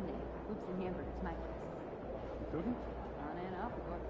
Sunday. Hoops and hamburgers, my place. Cooking? On and off the court.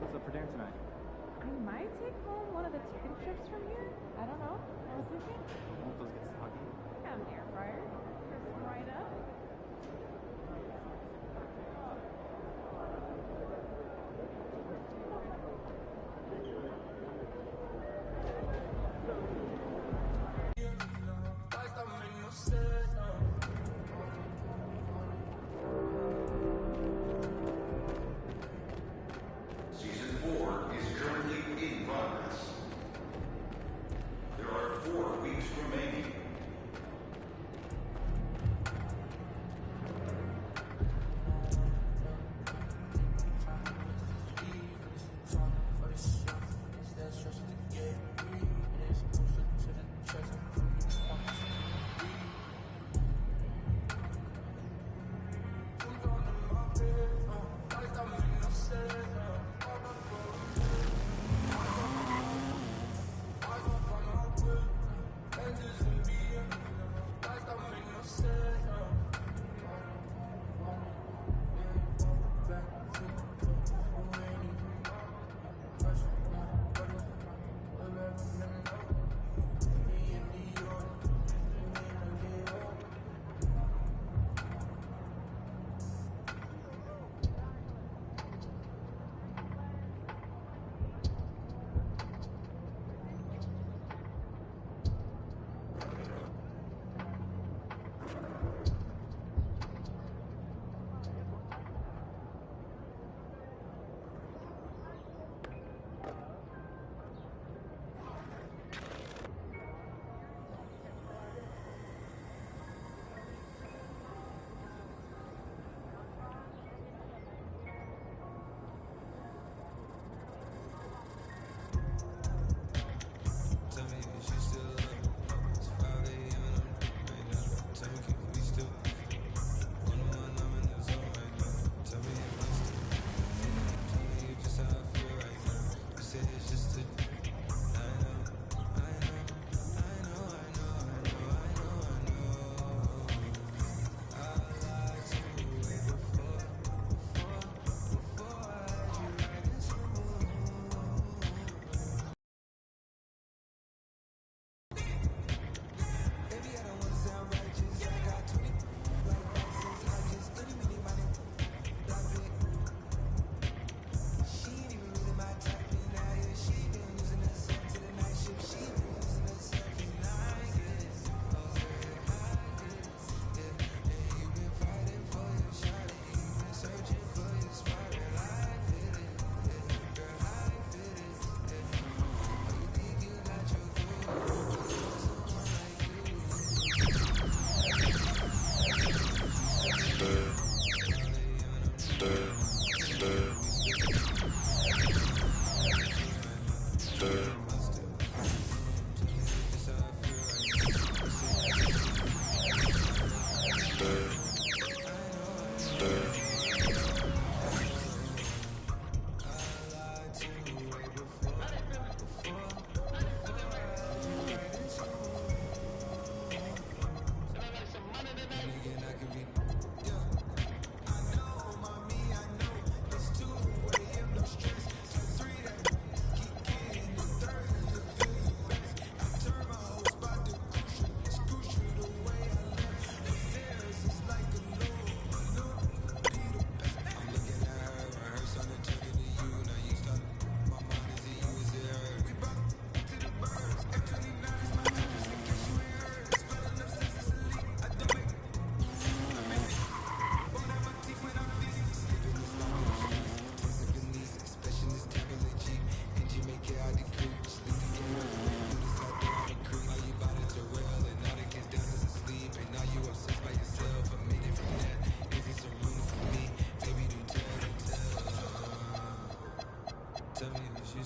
What's up for dinner tonight? I might take home one of the chicken strips from here. I don't know. I was thinking. Won't those get soggy? Have an air fryer. Crisp them right up. Season 4 is currently in progress. There are 4 weeks remaining.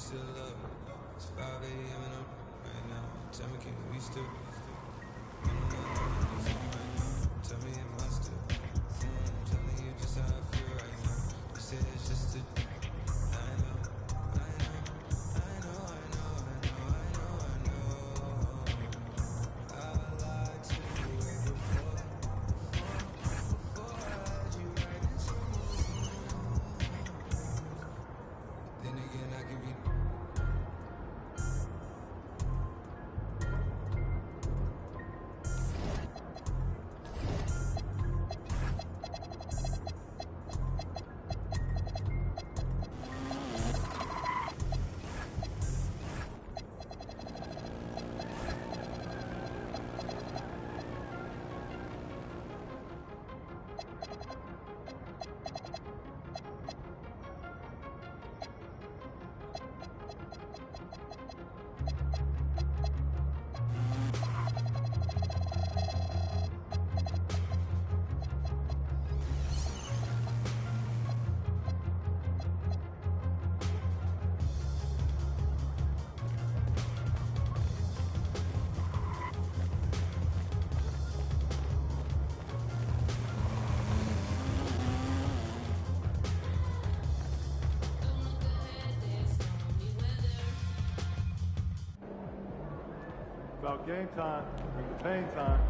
still up? It's 5 a.m. and I'm right now. Tell me, can we still? Tell me, am I still? Tell me you just how I feel right now. You say it's just a. I know, I know, I know, I know, I know, I know, I know. I lied to you way before I had you right into moves. Then again, I can be. About game time, bring the pain time.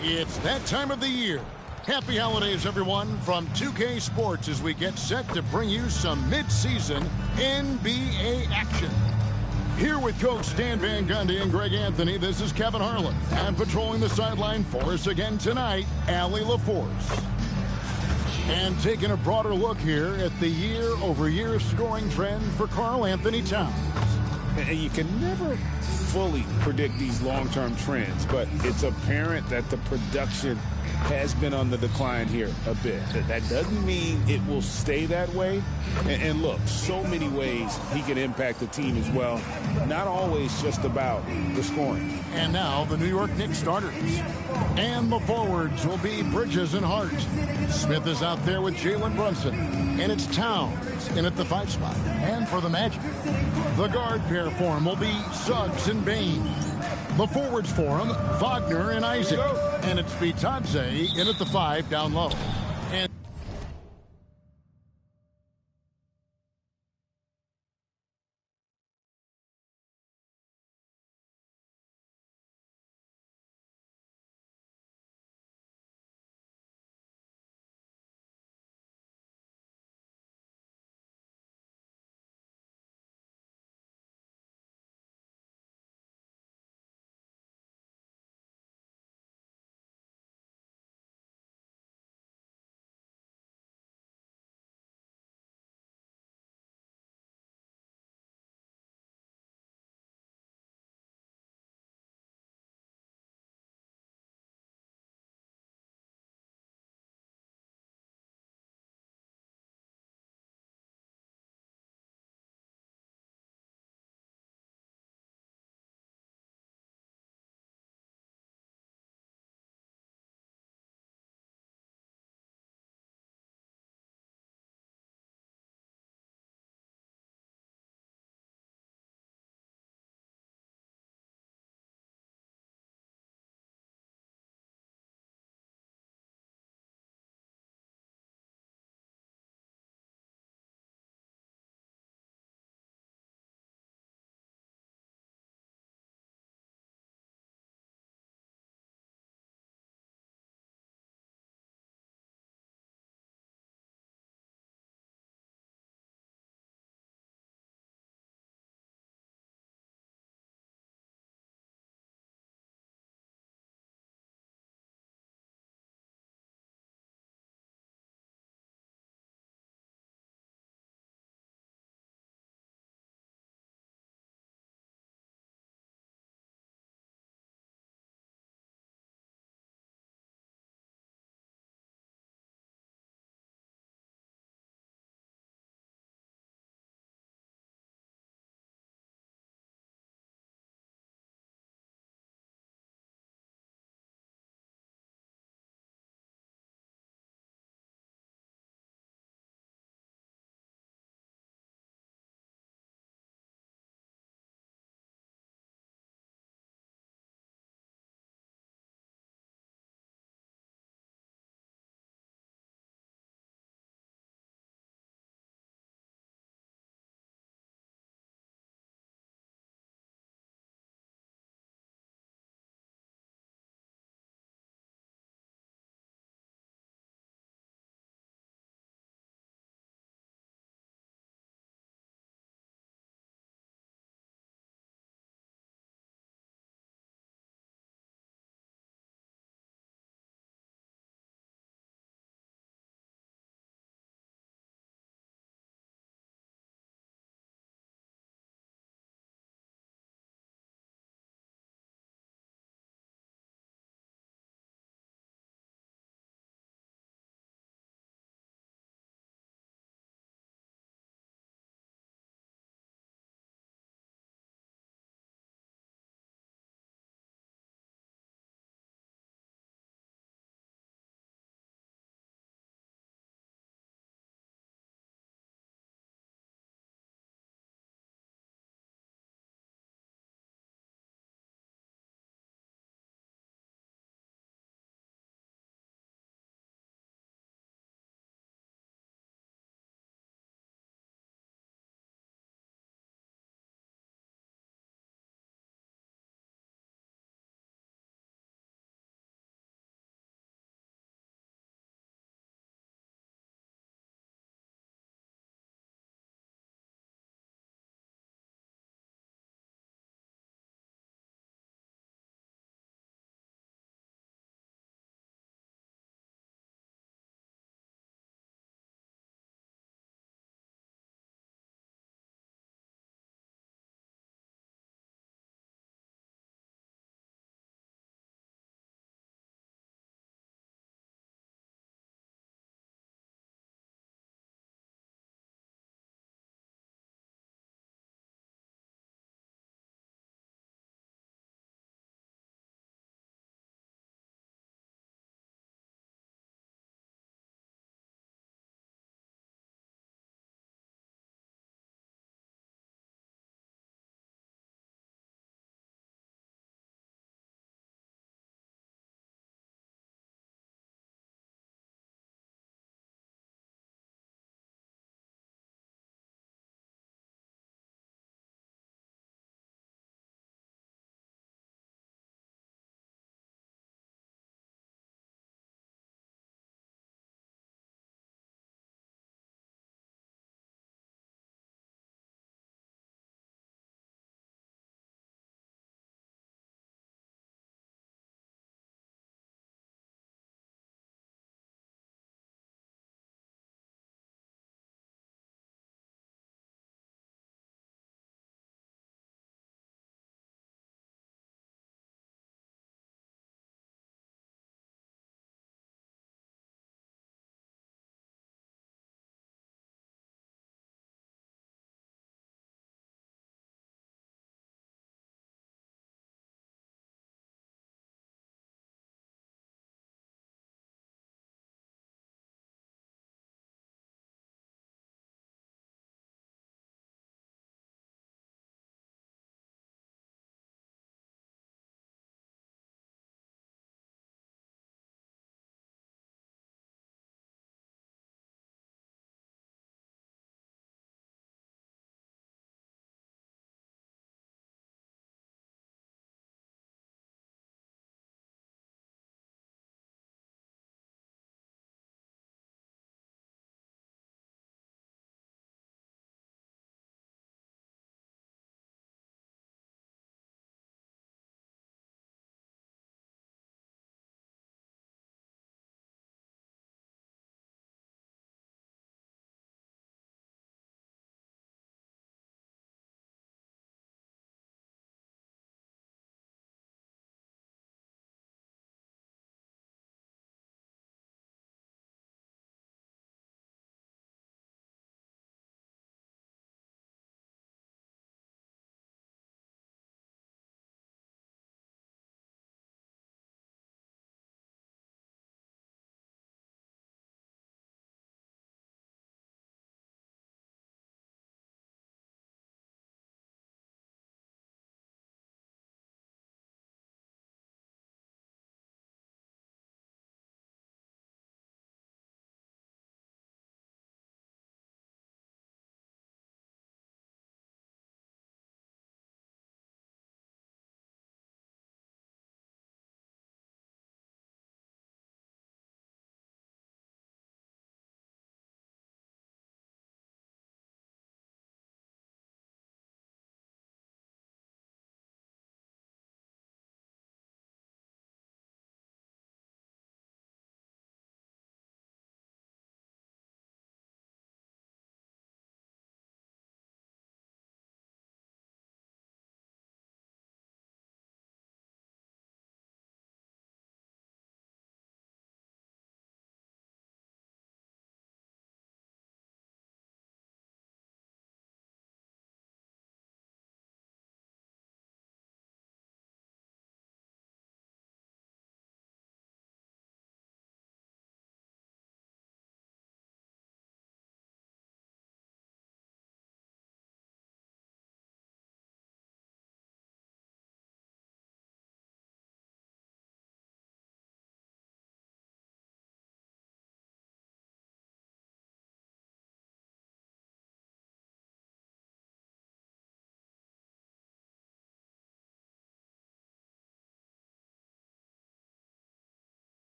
It's that time of the year. Happy holidays, everyone, from 2K Sports as we get set to bring you some mid-season NBA action. Here with Coach Stan Van Gundy and Greg Anthony, this is Kevin Harlan. And patrolling the sideline for us again tonight, Allie LaForce. And taking a broader look here at the year-over-year scoring trend for Karl Anthony Towns. And you can never fully predict these long-term trends, but it's apparent that the production has been on the decline here a bit. That doesn't mean it will stay that way. And look, so many ways he can impact the team as well. Not always just about the scoring. And now the New York Knicks starters. And the forwards will be Bridges and Hart. Smith is out there with Jalen Brunson. And it's Towns in at the 5 spot. And for the Magic, the guard pair for him will be Suggs and Bain. The forwards for him, Wagner and Isaac. And it's Bitadze in at the 5 down low.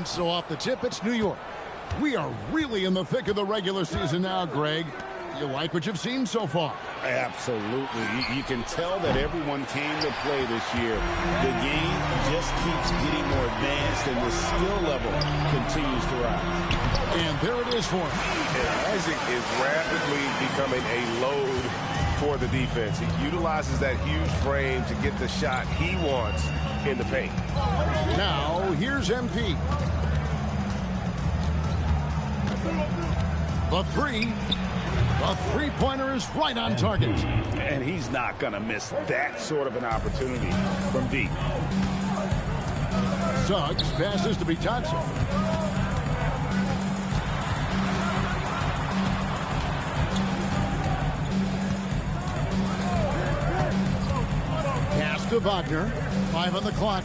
So off the tip, it's New York. We are really in the thick of the regular season now, Greg. You like what you've seen so far? Absolutely. You can tell that everyone came to play this year. The game just keeps getting more advanced, and the skill level continues to rise. And there it is for him. And Isaac is rapidly becoming a load for the defense. He utilizes that huge frame to get the shot he wants in the paint. Now, here's MP. The three-pointer is right on target. And he's not going to miss that sort of an opportunity from deep. Suggs passes to Bitanza. Pass to Wagner. 5 on the clock.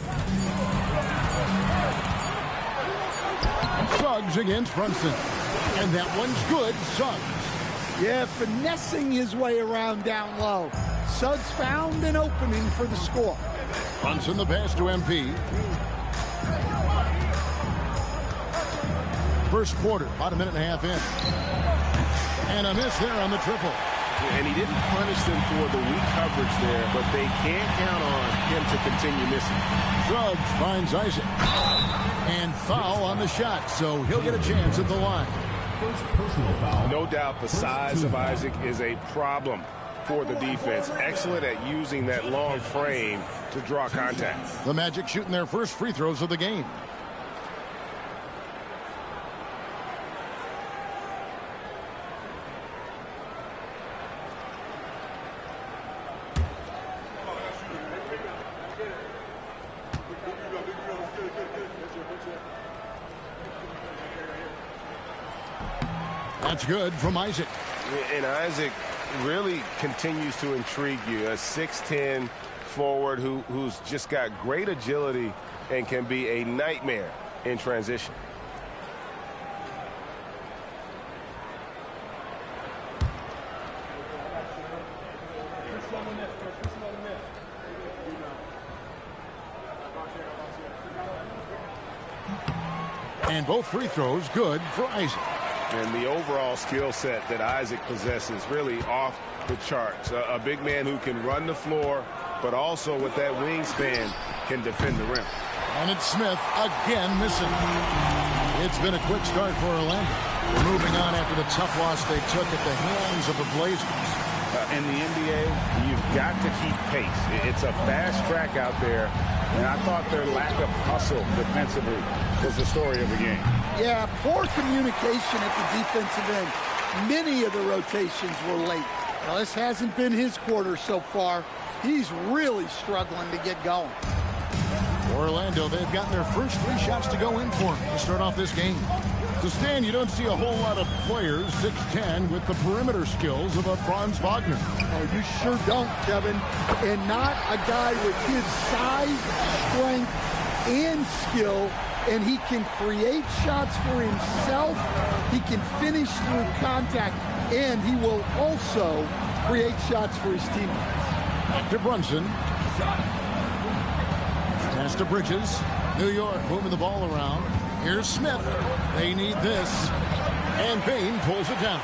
Suggs against Brunson. And that one's good. Suggs. Yeah, finessing his way around down low. Suggs found an opening for the score. Brunson the pass to MP. First quarter, about a minute and a half in. And a miss there on the triple. And he didn't punish them for the weak coverage there, but they can't count on him to continue missing. Suggs finds Isaac. And foul on the shot, so he'll get a chance at the line. No doubt the size of Isaac is a problem for the defense. Excellent at using that long frame to draw contact. The Magic shooting their first free throws of the game. That's good from Isaac. And Isaac really continues to intrigue you. A 6'10" forward who's just got great agility and can be a nightmare in transition. And both free throws good for Isaac. And the overall skill set that Isaac possesses really off the charts. A big man who can run the floor, but also with that wingspan can defend the rim. And it's Smith again missing. It's been a quick start for Orlando. We're moving on after the tough loss they took at the hands of the Blazers. In the NBA, you've got to keep pace. It's a fast track out there, and I thought their lack of hustle defensively was the story of the game. Yeah, poor communication at the defensive end. Many of the rotations were late. Now, this hasn't been his quarter so far. He's really struggling to get going. Orlando, they've gotten their first 3 shots to go in for him to start off this game. So, Stan, you don't see a whole lot of players, 6'10", with the perimeter skills of a Franz Wagner. Oh, you sure don't, Kevin. And not a guy with his size, strength, and skill. And he can create shots for himself. He can finish through contact. And he will also create shots for his teammates. Back to Brunson. Pass to Bridges. New York moving the ball around. Here's Smith. They need this. And Bain pulls it down.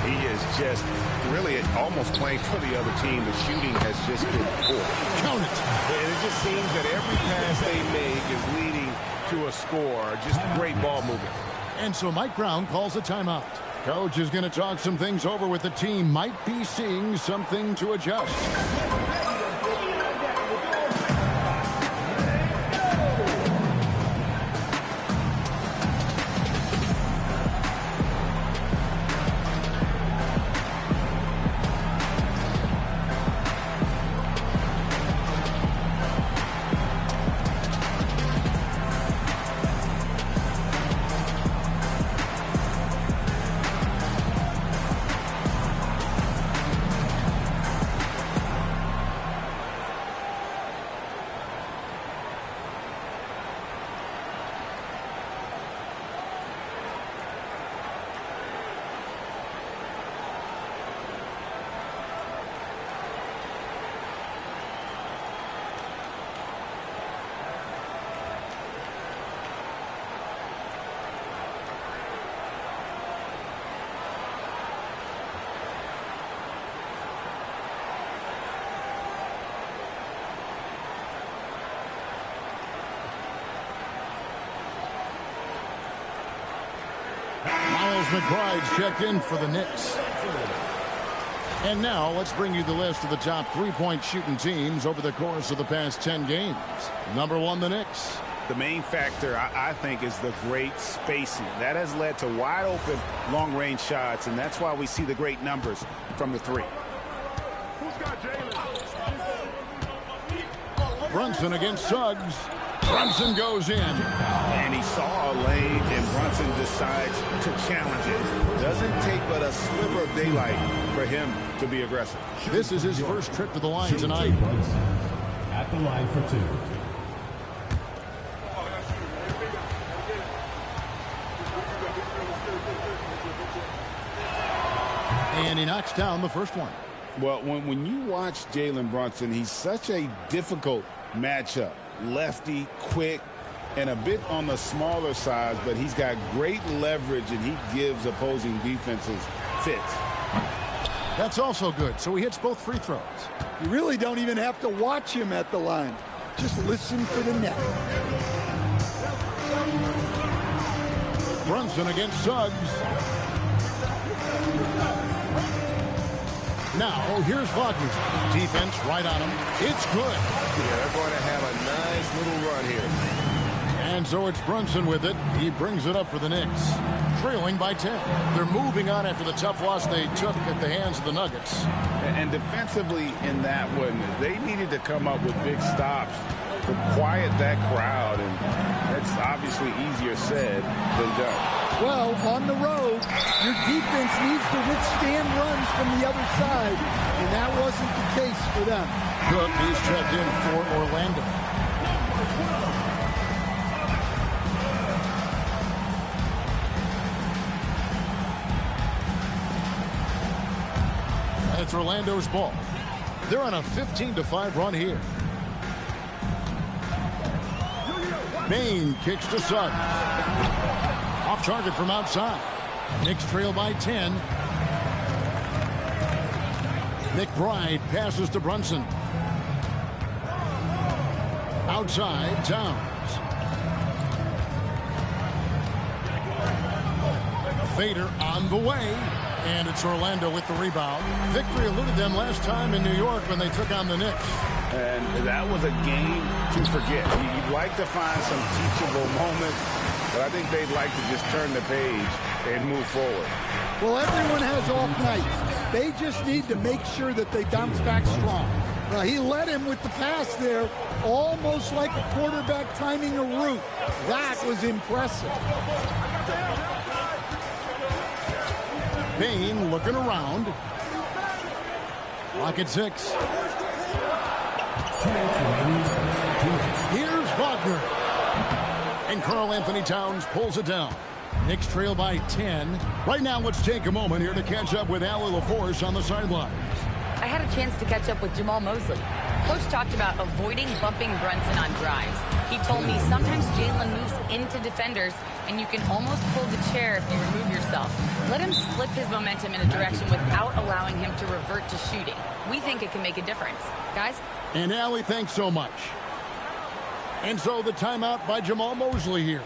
He is just really almost playing for the other team. The shooting has just been poor. Count it. And it just seems that every pass they make is leading to a score. Just great ball movement. And so Mike Brown calls a timeout. Coach is going to talk some things over with the team. Might be seeing something to adjust. McBride's checked in for the Knicks. And now let's bring you the list of the top three-point shooting teams over the course of the past 10 games. Number 1, the Knicks. The main factor, I think, is the great spacing. That has led to wide-open, long-range shots, and that's why we see the great numbers from the three. Brunson against Suggs. Brunson goes in. And he saw a lane, and Brunson decides to challenge it. Doesn't take but a sliver of daylight for him to be aggressive. This is his first trip to the line tonight. At the line for 2. And he knocks down the first one. Well, when you watch Jalen Brunson, he's such a difficult matchup. Lefty, quick, and a bit on the smaller side, but he's got great leverage, and he gives opposing defenses fits. That's also good, so he hits both free throws. You really don't even have to watch him at the line. Just listen for the net. Brunson against Suggs. Now, here's Wagner. Defense right on him. It's good. Yeah, they're going to have a nice little run here. And so it's Brunson with it. He brings it up for the Knicks. Trailing by 10. They're moving on after the tough loss they took at the hands of the Nuggets. And defensively in that one, they needed to come up with big stops to quiet that crowd, and that's obviously easier said than done. Well, on the road, your defense needs to withstand runs from the other side, and that wasn't the case for them. Cook is checked in for Orlando. It's Orlando's ball. They're on a 15-5 run here. Bain kicks to Suggs. Off target from outside. Knicks trail by 10. McBride passes to Brunson. Outside, Towns. Fader on the way. And it's Orlando with the rebound. Victory eluded them last time in New York when they took on the Knicks. And that was a game to forget. You'd like to find some teachable moments, but I think they'd like to just turn the page and move forward. Well, everyone has off nights. They just need to make sure that they bounce back strong. Well, he led him with the pass there, almost like a quarterback timing a route. That was impressive. Bain looking around. Clock at 6. Here's Wagner. And Karl Anthony Towns pulls it down. Knicks trail by 10. Right now, let's take a moment here to catch up with Allie LaForce on the sidelines. I had a chance to catch up with Jamal Mosley. Coach talked about avoiding bumping Brunson on drives. He told me sometimes Jalen moves into defenders, and you can almost pull the chair if you remove yourself. Let him slip his momentum in a direction without allowing him to revert to shooting. We think it can make a difference. Guys? And Allie, thanks so much. And so the timeout by Jamal Mosley here.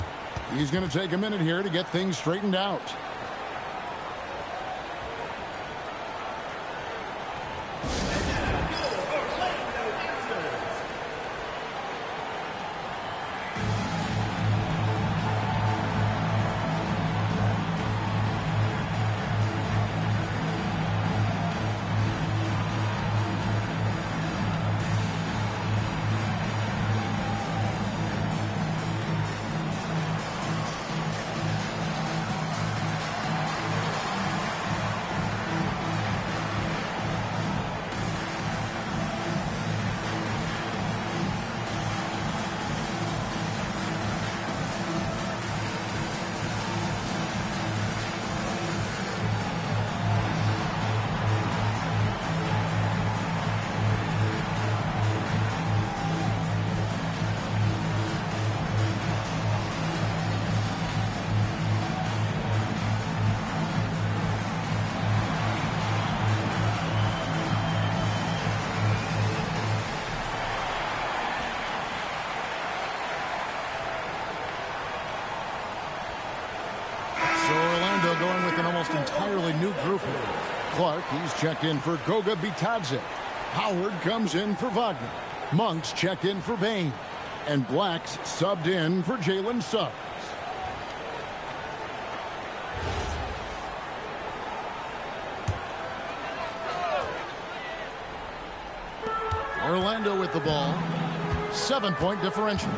He's going to take a minute here to get things straightened out. Clark. He's checked in for Goga Bitadze. Howard comes in for Wagner. Monk's checked in for Bain. And Black's subbed in for Jalen Suggs. Orlando with the ball. 7-point differential.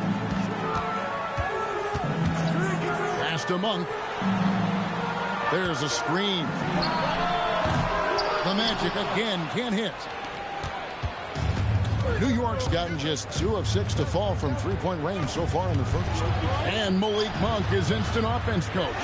Pass to Monk. There's a screen. The Magic again can't hit. New York's gotten just 2 of 6 to fall from three-point range so far in the first. And Malik Monk is instant offense coach.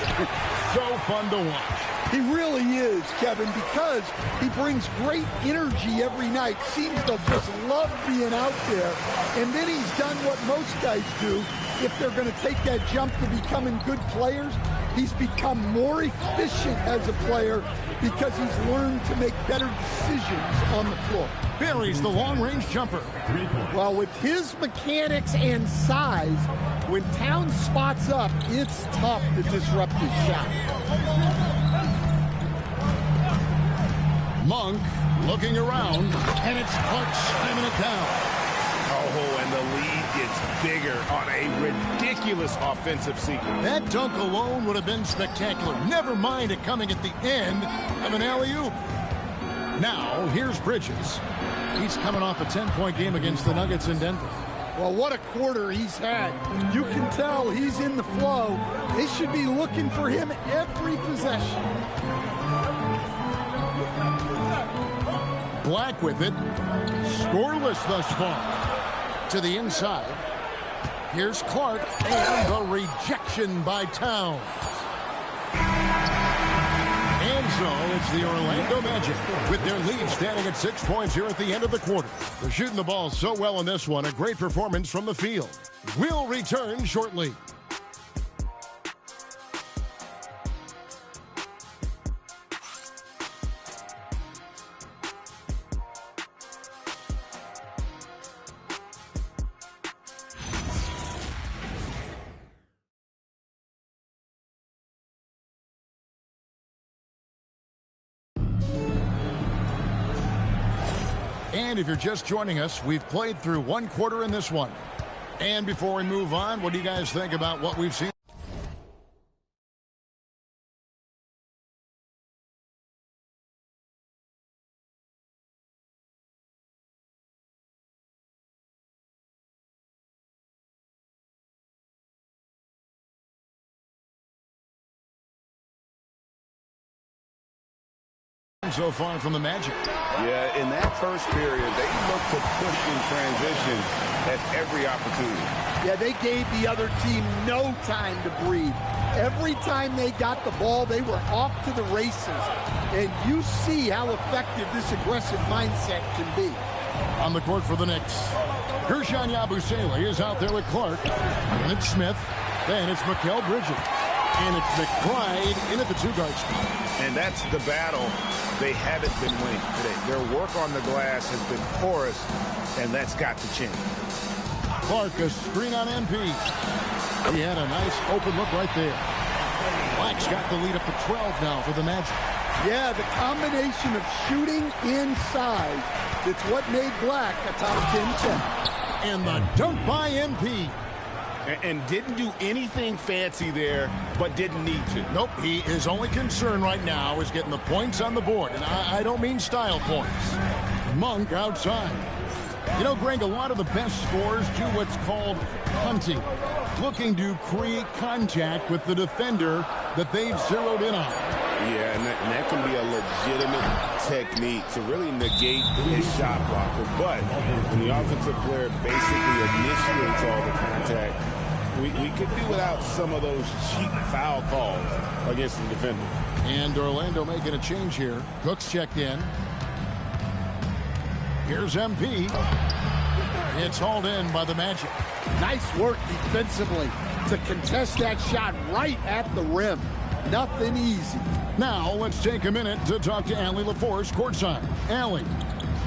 So fun to watch. He really is, Kevin, because he brings great energy every night. Seems to just love being out there. And then he's done what most guys do. If they're going to take that jump to becoming good players, he's become more efficient as a player because he's learned to make better decisions on the floor. Buries the long-range jumper. Well, with his mechanics and size, when Towns spots up, it's tough to disrupt his shot. Monk looking around, and it's Clark slamming it down. Oh, and the lead gets bigger on a ridiculous offensive sequence. That dunk alone would have been spectacular. Never mind it coming at the end of an alley-oop. Now, here's Bridges. He's coming off a 10-point game against the Nuggets in Denver. Well, what a quarter he's had. You can tell he's in the flow. They should be looking for him every possession. Black with it. Scoreless thus far. To the inside. Here's Clark, and the rejection by Towns. And so it's the Orlando Magic with their lead standing at 6 points here at the end of the quarter. They're shooting the ball so well in this one. A great performance from the field. We'll return shortly. And if you're just joining us, we've played through one quarter in this one. And before we move on, what do you guys think about what we've seen? So far from the Magic. Yeah, in that first period, they looked to push in transition at every opportunity. Yeah, they gave the other team no time to breathe. Every time they got the ball, they were off to the races. And you see how effective this aggressive mindset can be. On the court for the Knicks, Gershon Yabusele is out there with Clark. And it's Smith. Then it's Mikal Bridges. And it's McBride in at the two-guard spot. And that's the battle they haven't been winning today. Their work on the glass has been porous, and that's got to change. Clark, a screen on MP. He had a nice open look right there. Black's got the lead up to 12 now for the Magic. Yeah, the combination of shooting inside, it's what made Black a top 10 And the dunk by MP. And didn't do anything fancy there, but didn't need to. Nope, his only concern right now is getting the points on the board. And I don't mean style points. Monk outside. You know, Greg, a lot of the best scorers do what's called hunting. Looking to create contact with the defender that they've zeroed in on. Yeah, and that can be a legitimate technique to really negate his shot blocker. But when the offensive player basically initiates all the contact, we could do without some of those cheap foul calls against the defender. And Orlando making a change here. Cook's checked in. Here's MP. It's hauled in by the Magic. Nice work defensively to contest that shot right at the rim. Nothing easy. Now let's take a minute to talk to Allie LaForce courtside. Allie.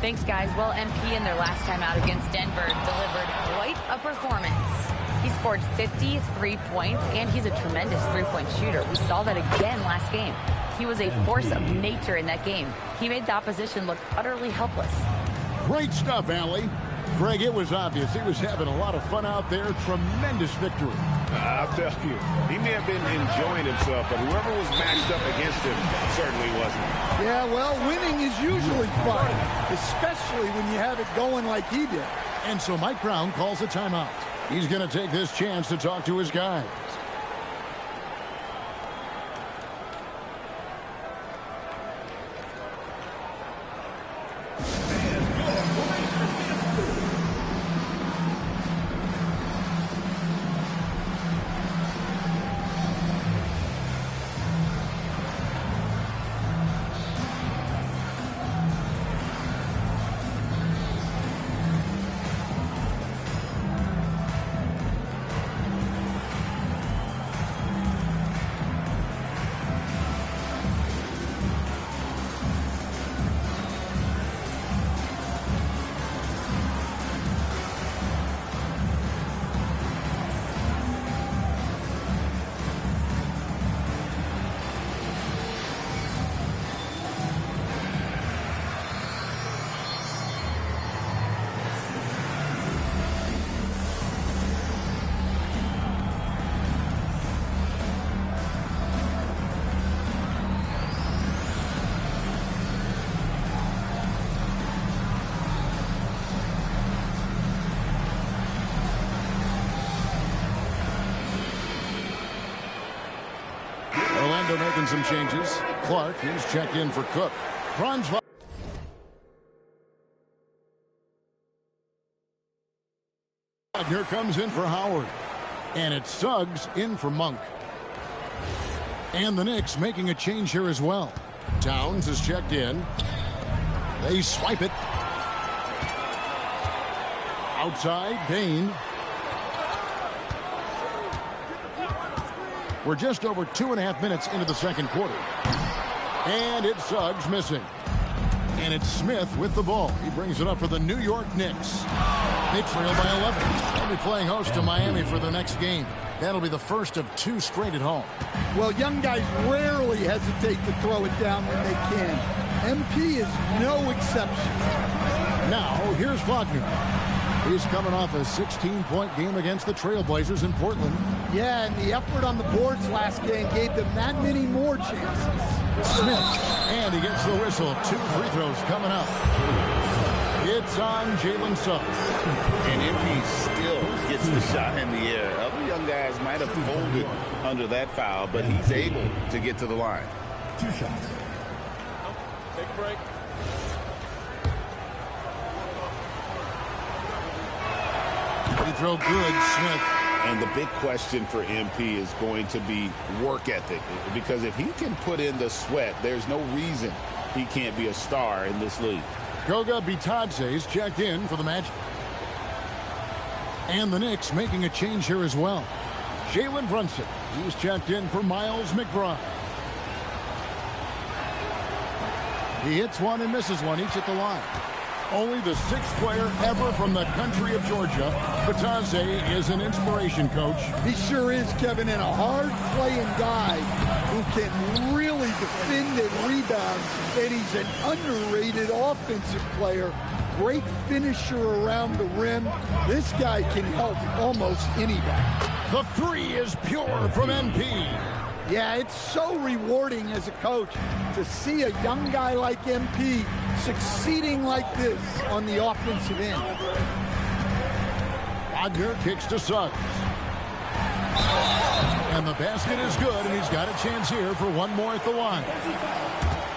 Thanks, guys. Well, MP in their last time out against Denver delivered quite a performance. He scored 53 points, and he's a tremendous three-point shooter. We saw that again last game. He was a force of nature in that game. He made the opposition look utterly helpless. Great stuff, Allie. Greg, it was obvious he was having a lot of fun out there. Tremendous victory. I'll tell you, he may have been enjoying himself, but whoever was matched up against him certainly wasn't. Yeah, well, winning is usually fun, especially when you have it going like he did. And so Mike Brown calls a timeout. He's going to take this chance to talk to his guys. Orlando making some changes. Clark is checked in for Cook. Franz Wagner comes in for Howard. And it's Suggs in for Monk. And the Knicks making a change here as well. Towns is checked in. They swipe it. Outside, Payne. We're just over 2.5 minutes into the second quarter. And it's Suggs missing. And it's Smith with the ball. He brings it up for the New York Knicks. They trail by 11. They'll be playing host to Miami for the next game. That'll be the first of 2 straight at home. Well, young guys rarely hesitate to throw it down when they can. MP is no exception. Now, here's Wagner. He's coming off a 16-point game against the Trailblazers in Portland. Yeah, and the effort on the boards last game gave them that many more chances. Smith, and he gets the whistle. 2 free throws coming up. It's on Jalen Suggs. And MP still gets the shot in the air. Other young guys might have folded under that foul, but he's able to get to the line. 2 shots. Take a break. Free throw good, Smith. And the big question for MP is going to be work ethic. Because if he can put in the sweat, there's no reason he can't be a star in this league. Goga Bitadze is checked in for the Magic. And the Knicks making a change here as well. Jalen Brunson, he's checked in for Miles McBride. He hits one and misses one, each at the line. Only the 6th player ever from the country of Georgia. Bitadze is an inspiration, coach. He sure is, Kevin, and a hard-playing guy who can really defend and rebound. And he's an underrated offensive player. Great finisher around the rim. This guy can help almost anybody. The 3 is pure from MP. Yeah, it's so rewarding as a coach to see a young guy like MP succeeding like this on the offensive end. Wagner kicks to Suggs. And the basket is good, and he's got a chance here for one more at the line.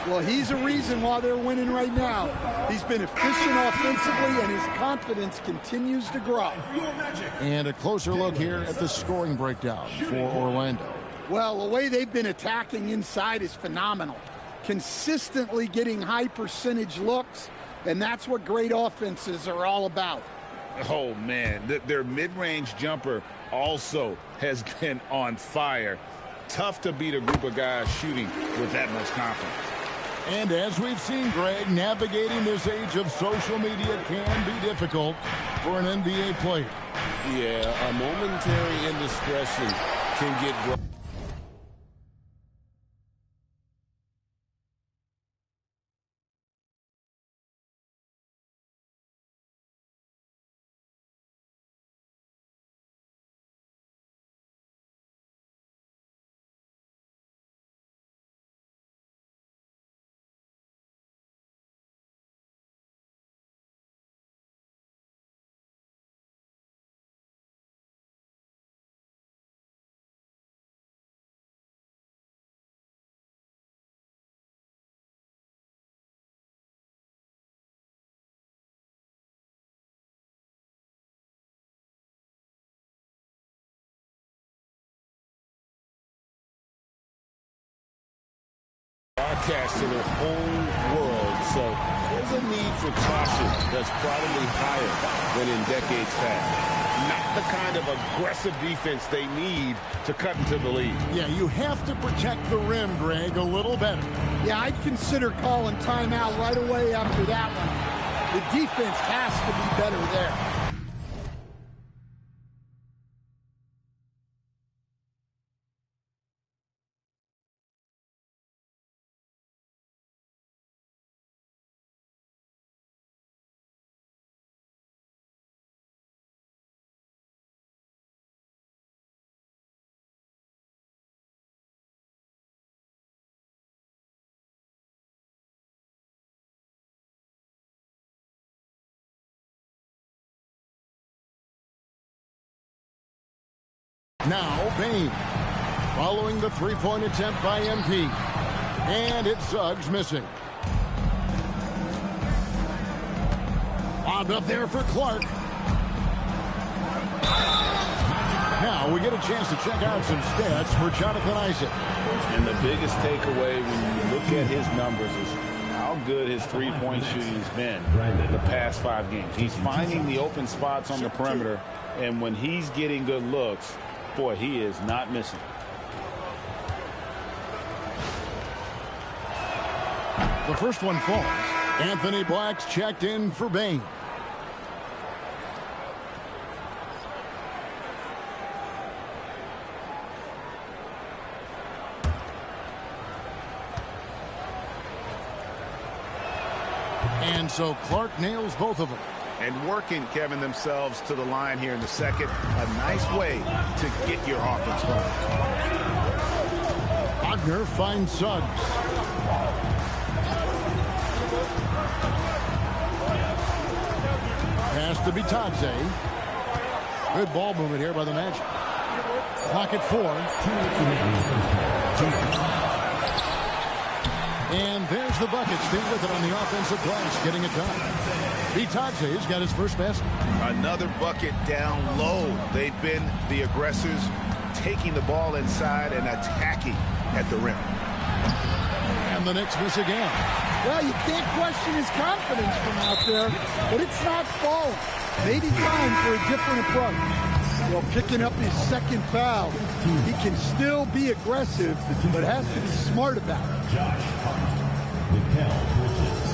Well, he's a reason why they're winning right now. He's been efficient offensively, and his confidence continues to grow. And a closer look here at the scoring breakdown for Orlando. Well, the way they've been attacking inside is phenomenal. Consistently getting high percentage looks, and that's what great offenses are all about. Oh, man, their mid-range jumper also has been on fire. Tough to beat a group of guys shooting with that much confidence. And as we've seen, Greg, navigating this age of social media can be difficult for an NBA player. Yeah, a momentary indiscretion can get... broadcast to the whole world, so there's a need for caution that's probably higher than in decades past. Not the kind of aggressive defense they need to cut into the lead. Yeah, you have to protect the rim, Greg, a little better. Yeah, I'd consider calling timeout right away after that one. The defense has to be better there. Now, Bain, following the three-point attempt by MP. And it's Suggs missing. Lobbed up there for Clark. Now we get a chance to check out some stats for Jonathan Isaac. And the biggest takeaway when you look at his numbers is how good his three-point shooting has been the past 5 games. He's finding the open spots on the perimeter, and when he's getting good looks, boy, he is not missing. The first one falls. Anthony Black's checked in for Bain. And so Clark nails both of them. And working, Kevin, themselves to the line here in the second. A nice way to get your offense going. Wagner finds Suggs. Pass to Bitadze. Good ball movement here by the Magic. Clock at 4. And there's the bucket. Stay with it on the offensive glass, getting it done. Bitadze's got his first basket. Another bucket down low. They've been the aggressors, taking the ball inside and attacking at the rim. And the Knicks miss again. Well, you can't question his confidence from out there, but it's not falling. Maybe time for a different approach. Well, picking up his second foul, he can still be aggressive, but has to be smart about it. Josh Hart, Mikal Bridges.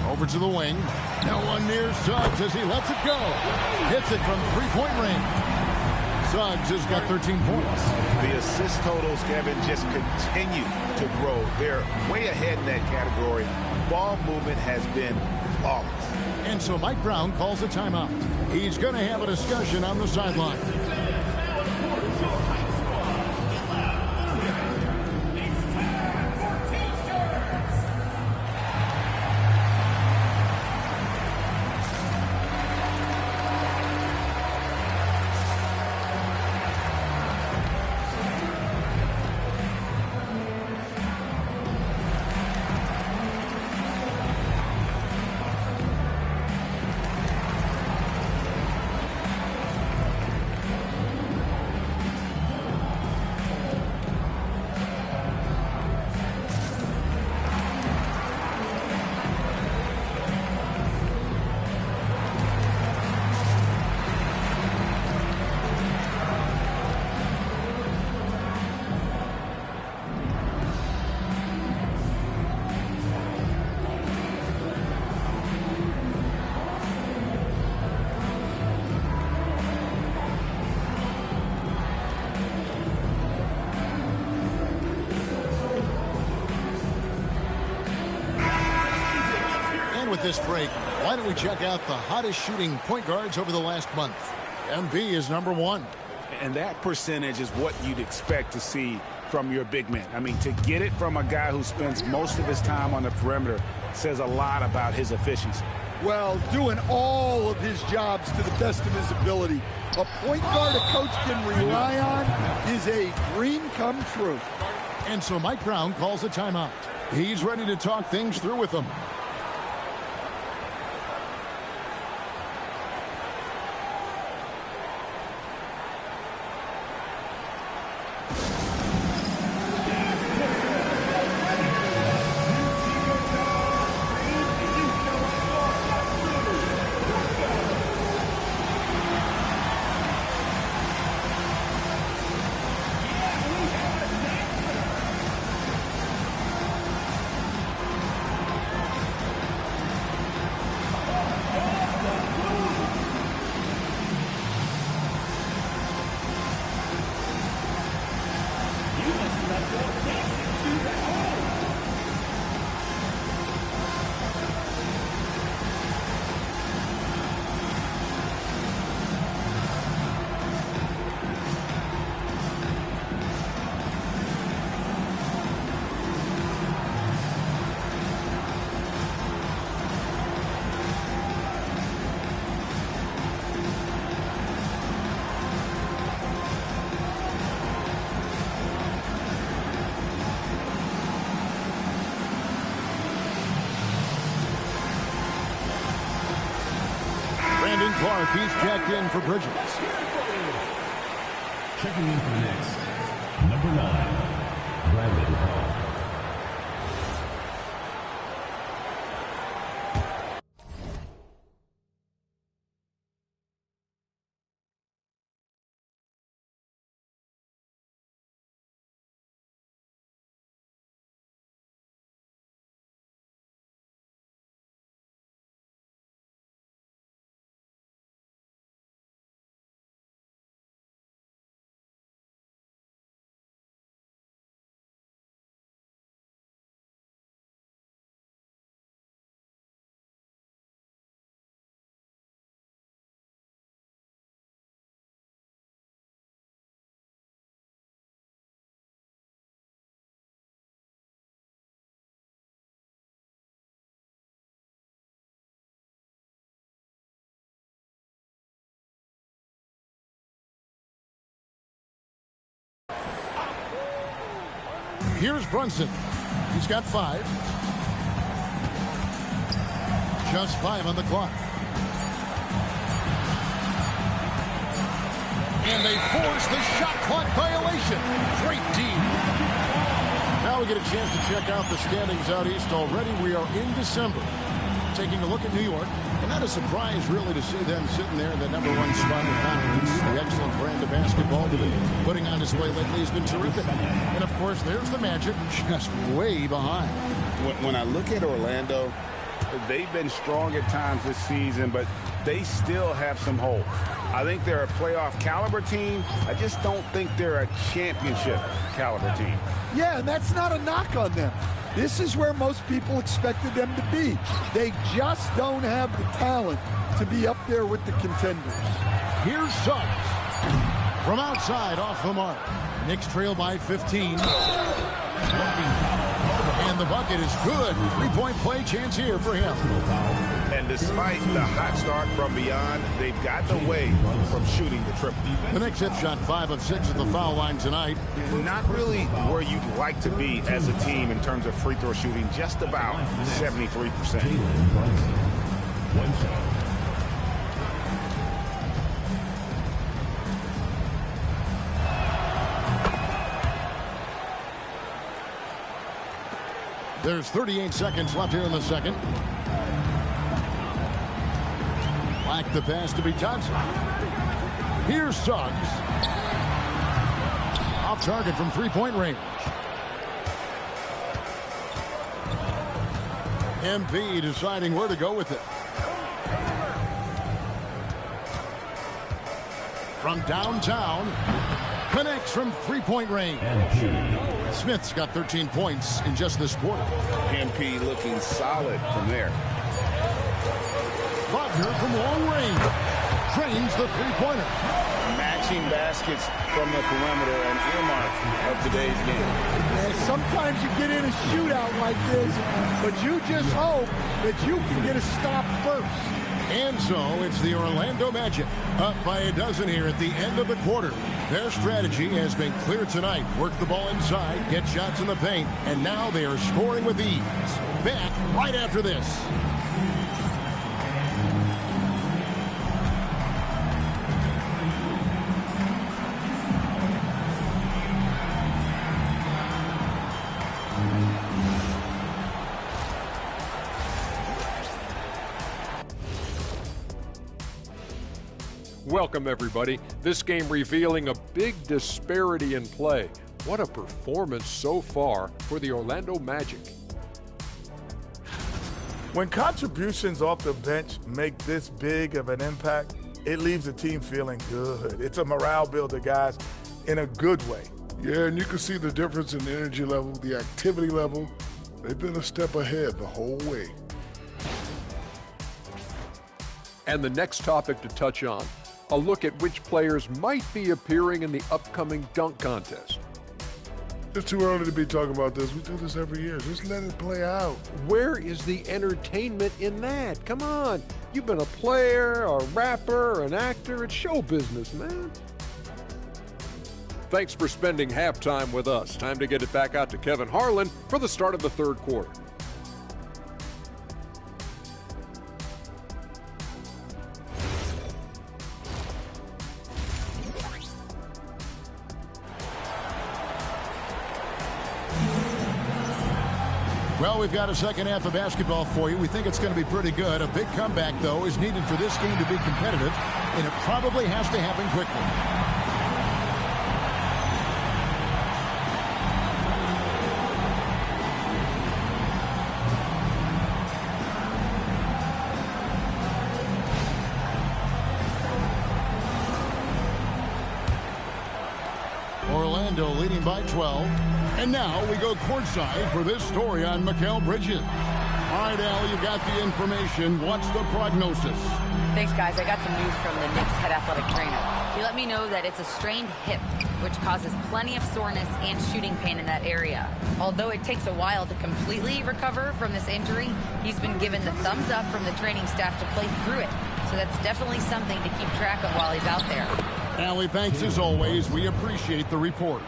Over to the wing. No one near Suggs as he lets it go. Hits it from three-point range. Suggs has got 13 points. The assist totals, Kevin, just continue to grow. They're way ahead in that category. Ball movement has been flawless. And so Mike Brown calls a timeout. He's going to have a discussion on the sideline. this break, why don't we check out the hottest shooting point guards over the last month? MB is number 1. And that percentage is what you'd expect to see from your big man. I mean, to get it from a guy who spends most of his time on the perimeter says a lot about his efficiency. Well, doing all of his jobs to the best of his ability. A point guard a coach can rely on is a dream come true. And so Mike Brown calls a timeout. He's ready to talk things through with them. Clark, he's checked in for Bridges. Checking in for next, number 9, Brandon Hall. Here's Brunson. He's got 5. Just 5 on the clock. And they force the shot clock violation. Great D. Now we get a chance to check out the standings out east already. We are in December. Taking a look at New York. And not a surprise, really, to see them sitting there in the number 1 spot in the conference. The excellent brand of basketball they've been putting on display lately has been terrific. And, of course, there's the Magic just way behind. When I look at Orlando, they've been strong at times this season, but they still have some holes. I think they're a playoff caliber team. I just don't think they're a championship caliber team. Yeah, and that's not a knock on them. This is where most people expected them to be. They just don't have the talent to be up there with the contenders. Here's Suggs. From outside, off the mark. Knicks trail by 15. And the bucket is good. 3-point play chance here for him. And despite the hot start from beyond, they've gotten away from shooting the triple. The Knicks have shot 5 of 6 at the foul line tonight. Not really where you'd like to be as a team in terms of free throw shooting, just about 73%. There's 38 seconds left here in the second. Black the pass to be Johnson. Here's Suggs. Off target from 3-point range. MP deciding where to go with it. From downtown. Connects from 3-point range. Smith's got 13 points in just this quarter. MP looking solid from there. Wagner from long range drains the three-pointer. Matching baskets from the perimeter, an earmark of today's game. And sometimes you get in a shootout like this, but you just hope that you can get a stop first. And so it's the Orlando Magic up by a dozen here at the end of the quarter. Their strategy has been clear tonight. Work the ball inside, get shots in the paint, and now they are scoring with ease. Back right after this. Welcome, everybody. This game revealing a big disparity in play. What a performance so far for the Orlando Magic. When contributions off the bench make this big of an impact, it leaves the team feeling good. It's a morale builder, guys, in a good way. Yeah, and you can see the difference in the energy level, the activity level. They've been a step ahead the whole way. And the next topic to touch on, a look at which players might be appearing in the upcoming dunk contest. It's too early to be talking about this. We do this every year. Just let it play out. Where is the entertainment in that? Come on. You've been a player, a rapper, an actor. It's show business, man. Thanks for spending halftime with us. Time to get it back out to Kevin Harlan for the start of the third quarter. Well, we've got a second half of basketball for you. We think it's going to be pretty good. A big comeback, though, is needed for this game to be competitive, and it probably has to happen quickly. Orlando leading by 12. And now we go courtside for this story on Mikal Bridges. All right, Al, you've got the information. What's the prognosis? Thanks, guys. I got some news from the Knicks head athletic trainer. He let me know that it's a strained hip, which causes plenty of soreness and shooting pain in that area. Although it takes a while to completely recover from this injury, he's been given the thumbs up from the training staff to play through it. So that's definitely something to keep track of while he's out there. Allie, thanks as always. We appreciate the report.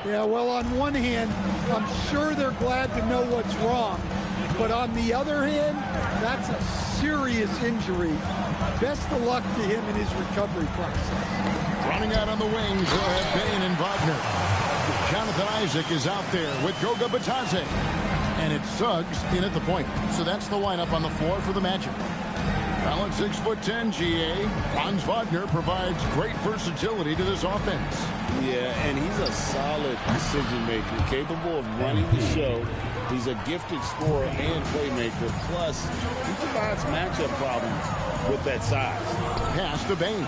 Yeah, well, on one hand, I'm sure they're glad to know what's wrong. But on the other hand, that's a serious injury. Best of luck to him in his recovery process. Running out on the wings, they'll have Bain and Wagner. Jonathan Isaac is out there with Goga Batadze. And it's Suggs in at the point. So that's the lineup on the floor for the Magic. Well, at 6'10", GA, Franz Wagner provides great versatility to this offense. Yeah, and he's a solid decision maker, capable of running the show. He's a gifted scorer and playmaker. Plus, he provides matchup problems with that size. Pass to Bain.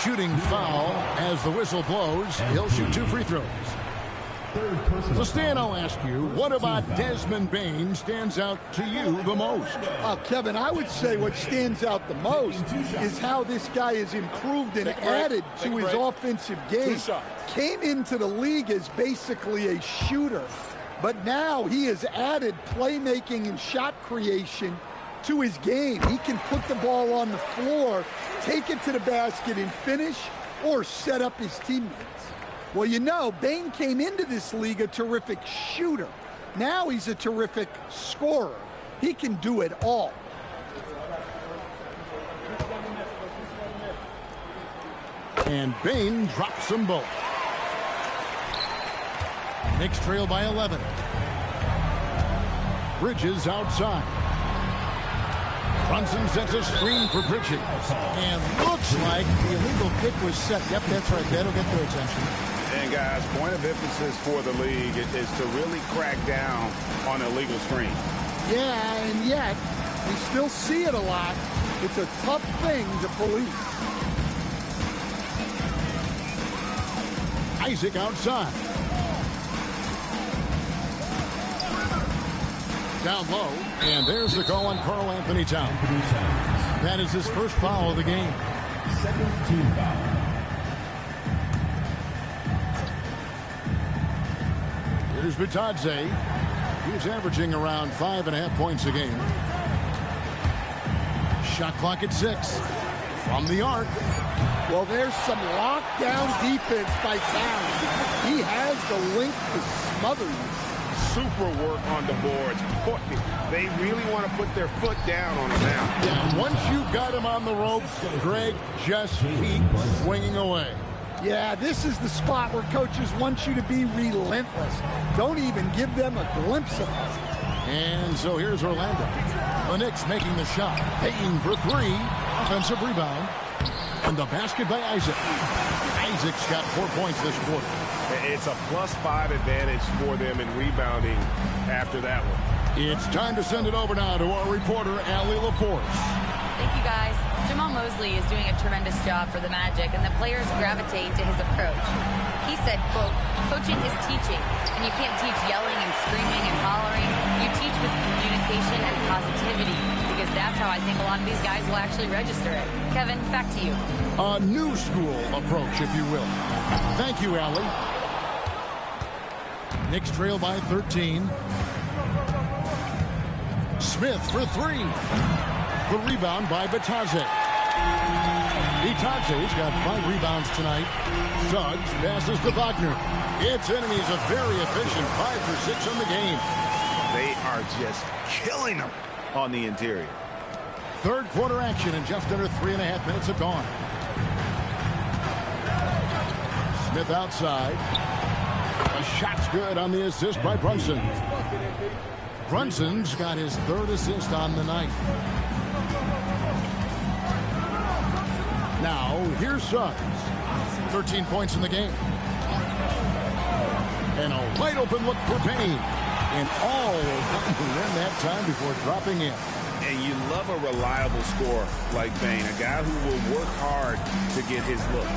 Shooting foul as the whistle blows. He'll shoot 2 free throws. So, Stan, I'll ask you, what about Desmond Bain stands out to you the most? Kevin, I would say what stands out the most is how this guy has improved and added to his offensive game. Came into the league as basically a shooter, but now he has added playmaking and shot creation to his game. He can put the ball on the floor, take it to the basket and finish, or set up his teammates. Well, you know, Bain came into this league a terrific shooter. Now he's a terrific scorer. He can do it all. And Bain drops them both. Knicks trail by 11. Bridges outside. Brunson sets a screen for Bridges. And looks like the illegal kick was set. Yep, that's right. That'll get their attention. And, guys, point of emphasis for the league is to really crack down on illegal screens. Yeah, and yet, we still see it a lot. It's a tough thing to police. Isaac outside. Down low, and there's the call on Karl Anthony Towns. That is his first foul of the game. Second team foul. Here's Bitadze. He's averaging around 5.5 points a game. Shot clock at 6. From the arc. Well, there's some lockdown defense by Towns. He has the length to smother you. Super work on the boards. They really want to put their foot down on him now. Yeah, once you've got him on the ropes, Greg, just keep swinging away. Yeah, this is the spot where coaches want you to be relentless. Don't even give them a glimpse of it. And so here's Orlando. The Knicks making the shot. Payton for 3. Offensive rebound. And the basket by Isaac. Isaac's got 4 points this quarter. It's a +5 advantage for them in rebounding after that one. It's time to send it over now to our reporter, Allie LaForce. Thank you, guys. Jamal Mosley is doing a tremendous job for the Magic, and the players gravitate to his approach. He said, quote, coaching is teaching, and you can't teach yelling and screaming and hollering. You teach with communication and positivity, because that's how I think a lot of these guys will actually register it. Kevin, back to you. A new school approach, if you will. Thank you, Allie. Knicks trail by 13. Smith for 3. The rebound by Bitadze. Bitadze's got 5 rebounds tonight. Suggs passes to Wagner. Its enemies a very efficient 5 for 6 on the game. They are just killing them on the interior. Third quarter action, and just under 3.5 minutes have gone. Smith outside. A shot's good on the assist by Brunson. Brunson's got his 3rd assist on the night. Now, here's Suggs. 13 points in the game. And a wide open look for Payne. And all in that time before dropping in. And you love a reliable scorer like Payne, a guy who will work hard to get his look.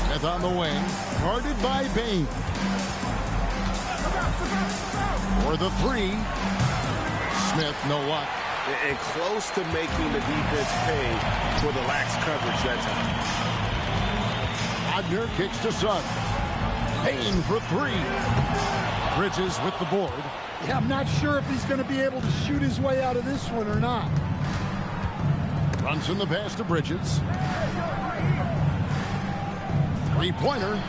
Smith on the wing, guarded by Payne. For the 3. Smith, no luck. And close to making the defense pay for the lax coverage that time. Wagner kicks to Suggs. Payne for 3. Bridges with the board. Yeah, I'm not sure if he's going to be able to shoot his way out of this one or not. Brunson the pass to Bridges. 3-pointer.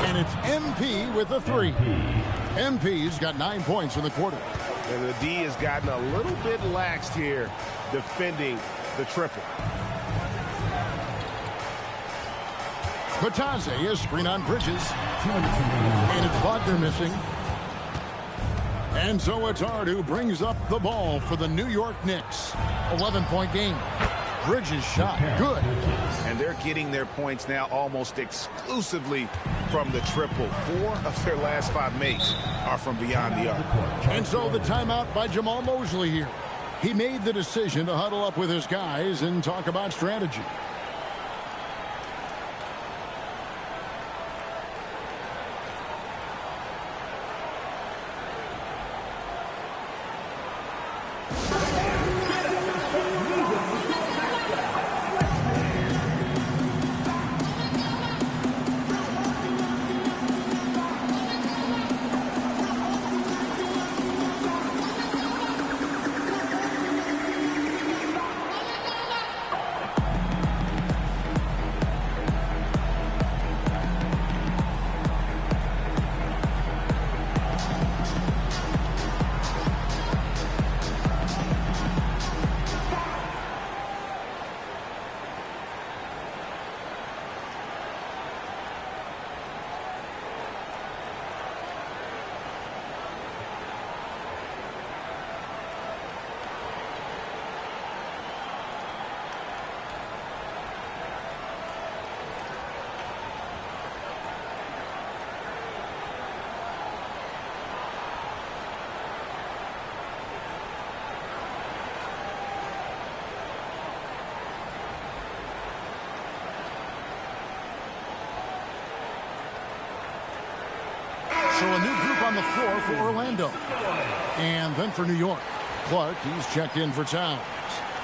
And it's MP with the 3. MP's got 9 points in the quarter. And the D has gotten a little bit laxed here defending the triple. Bitadze is screen on Bridges. And it's Wagner missing. And so it's Hart who brings up the ball for the New York Knicks. 11-point game. Bridges shot good. And they're getting their points now almost exclusively from the triple. 4 of their last 5 makes are from beyond the arc. And so the timeout by Jamal Mosley here. He made the decision to huddle up with his guys and talk about strategy. So a new group on the floor for Orlando. And then for New York, Clark, he's checked in for Towns.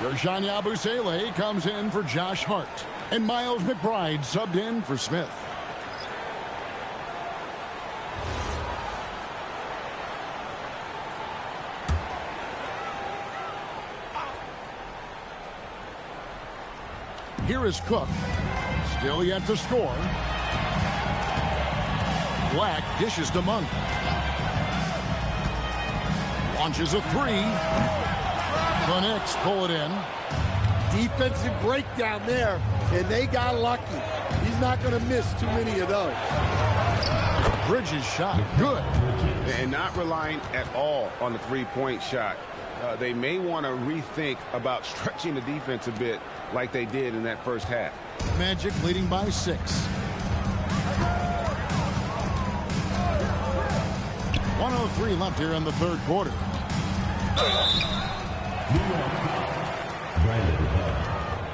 Gershon Yabusele comes in for Josh Hart. And Miles McBride subbed in for Smith. Here is Cook. Still yet to score. Black dishes to Monk. Launches a three. The Knicks pull it in. Defensive breakdown there, and they got lucky. He's not going to miss too many of those. Bridges shot good. And not relying at all on the three-point shot. They may want to rethink about stretching the defense a bit like they did in that first half. Magic leading by 6. 1:03 left here in the third quarter.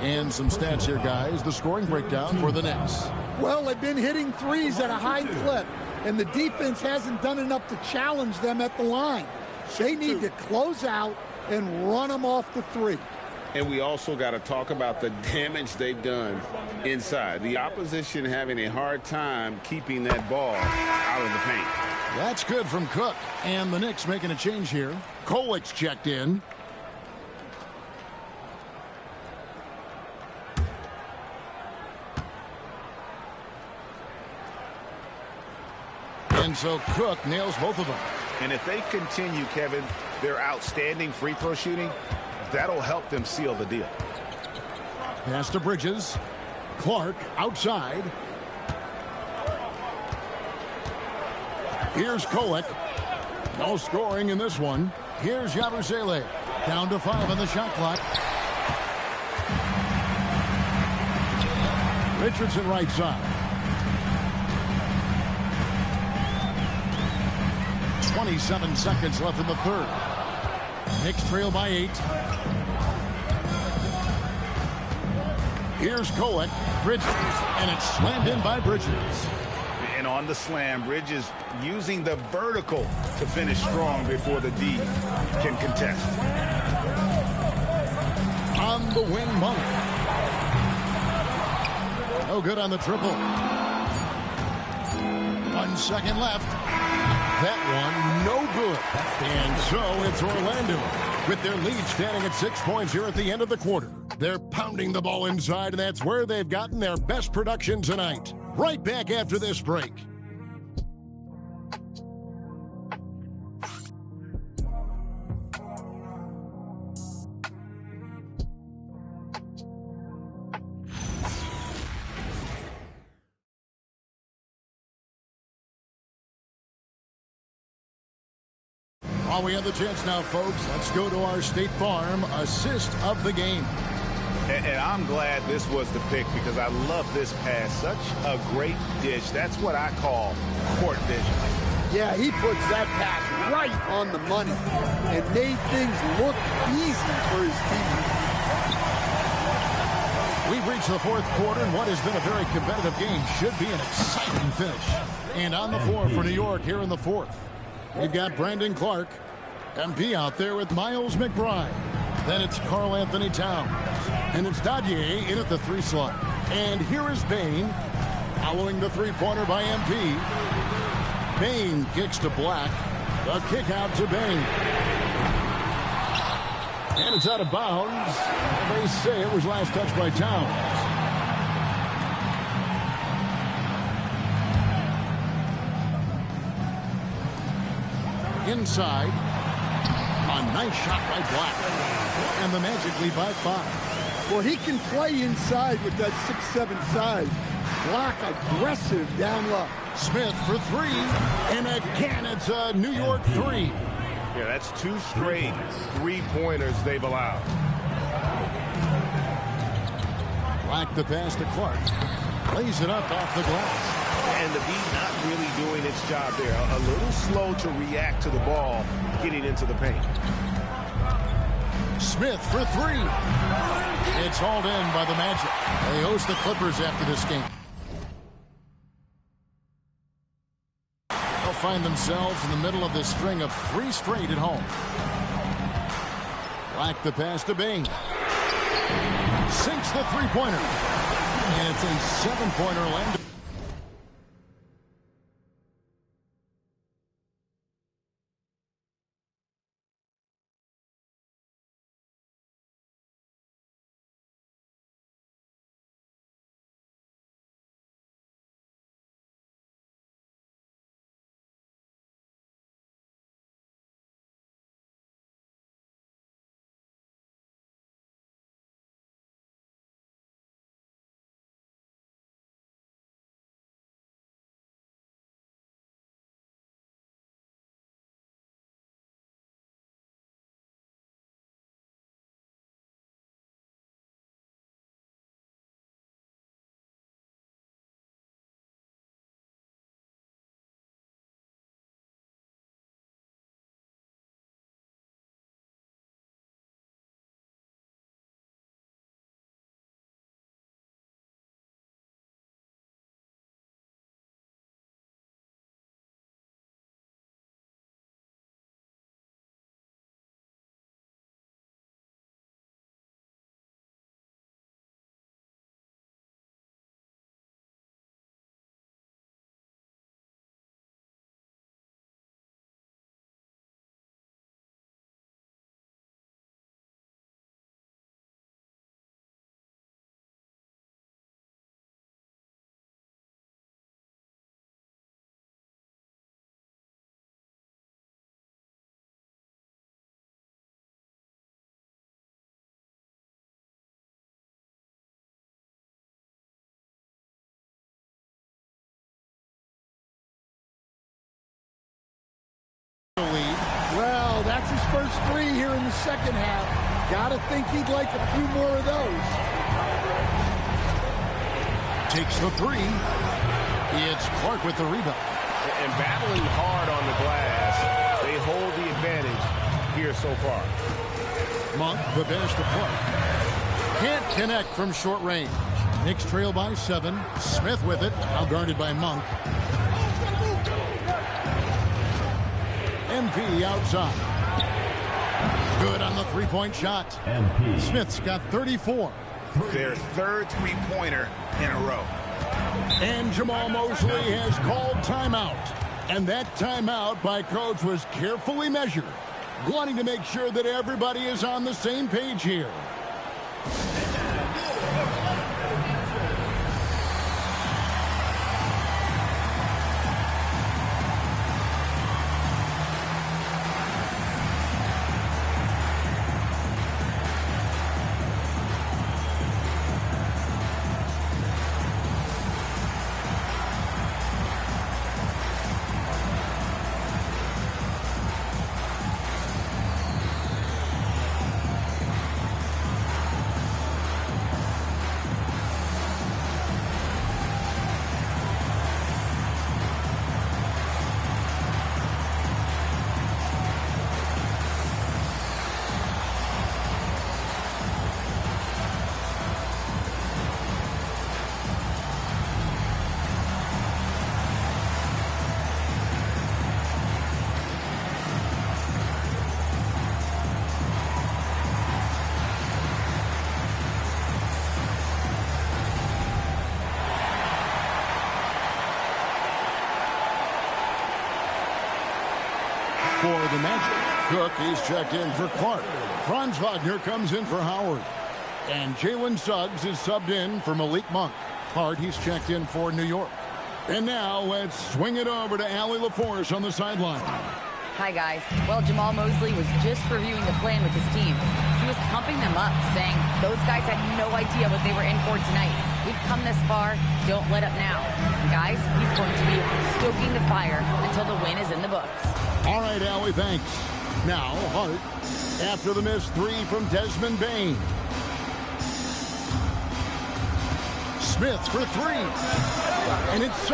And some stats here, guys. The scoring breakdown for the Knicks. Well, they've been hitting threes at a high clip, and the defense hasn't done enough to challenge them at the line. They need to close out and run them off the three. And we also got to talk about the damage they've done inside. The opposition having a hard time keeping that ball out of the paint. That's good from Cook. And the Knicks making a change here. Kolik's checked in. And so Cook nails both of them. And if they continue, Kevin, their outstanding free throw shooting, that'll help them seal the deal. Pass to Bridges. Clark outside. Here's Kolik. No scoring in this one. Here's Yabusele. Down to 5 on the shot clock. Richardson right side. 27 seconds left in the third. Knicks trail by 8. Here's Kolik. Bridges. And it's slammed in by Bridges. And on the slam, Bridges using the vertical to finish strong before the D can contest. On the wing, Monk. No good on the triple. 1 second left. That one, no good. And so it's Orlando with their lead standing at 6 points here at the end of the quarter. They're pounding the ball inside, and that's where they've gotten their best production tonight. Right back after this break. While we have the chance now, folks, let's go to our State Farm assist of the game. And I'm glad this was the pick because I love this pass. Such a great dish. That's what I call court vision. Yeah, he puts that pass right on the money and made things look easy for his team. We've reached the fourth quarter, and what has been a very competitive game should be an exciting finish. And on the floor for New York here in the fourth, we've got Brandon Clark, MP out there with Miles McBride. Then it's Karl Anthony Towns. And it's Dadier in at the 3 slot. And here is Bain following the three-pointer by MP. Bain kicks to Black. The kick out to Bain. And it's out of bounds. They say it was last touched by Towns. Inside. A nice shot by Black. And the Magic lead by 5. Well, he can play inside with that 6'7" size. Black aggressive down low. Smith for 3. And again, it's a New York 3. Yeah, that's 2 straight three-pointers they've allowed. Black the pass to Clark. Lays it up off the glass. And the beat not really doing its job there. A little slow to react to the ball getting into the paint. Smith for 3. It's hauled in by the Magic. They host the Clippers after this game. A find themselves in the middle of this string of 3 straight at home. Black the pass to Bain. Sinks the three-pointer. And it's a 7-pointer land. Well, that's his first 3 here in the second half. Gotta think he'd like a few more of those. Takes the 3. It's Clark with the rebound. And battling hard on the glass, they hold the advantage here so far. Monk, the pass to Clark. Can't connect from short range. Knicks trail by 7. Smith with it, now guarded by Monk. MP outside. Good on the three-point shot. MP. Smith's got 34. Their third three-pointer in a row. And Jamal Mosley has called timeout. And that timeout by Coach was carefully measured, wanting to make sure that everybody is on the same page here. For the Magic, Cook is checked in for Clark. Franz Wagner comes in for Howard. And Jalen Suggs is subbed in for Malik Monk. Hart, he's checked in for New York. And now let's swing it over to Allie LaForce on the sideline. Hi, guys. Well, Jamal Mosley was just reviewing the plan with his team. He was pumping them up, saying those guys had no idea what they were in for tonight. We've come this far. Don't let up now. Guys, he's going to be stoking the fire until the win is in the books. All right, Allie, thanks. Now, Hart, after the missed 3 from Desmond Bain. Smith for 3. And it's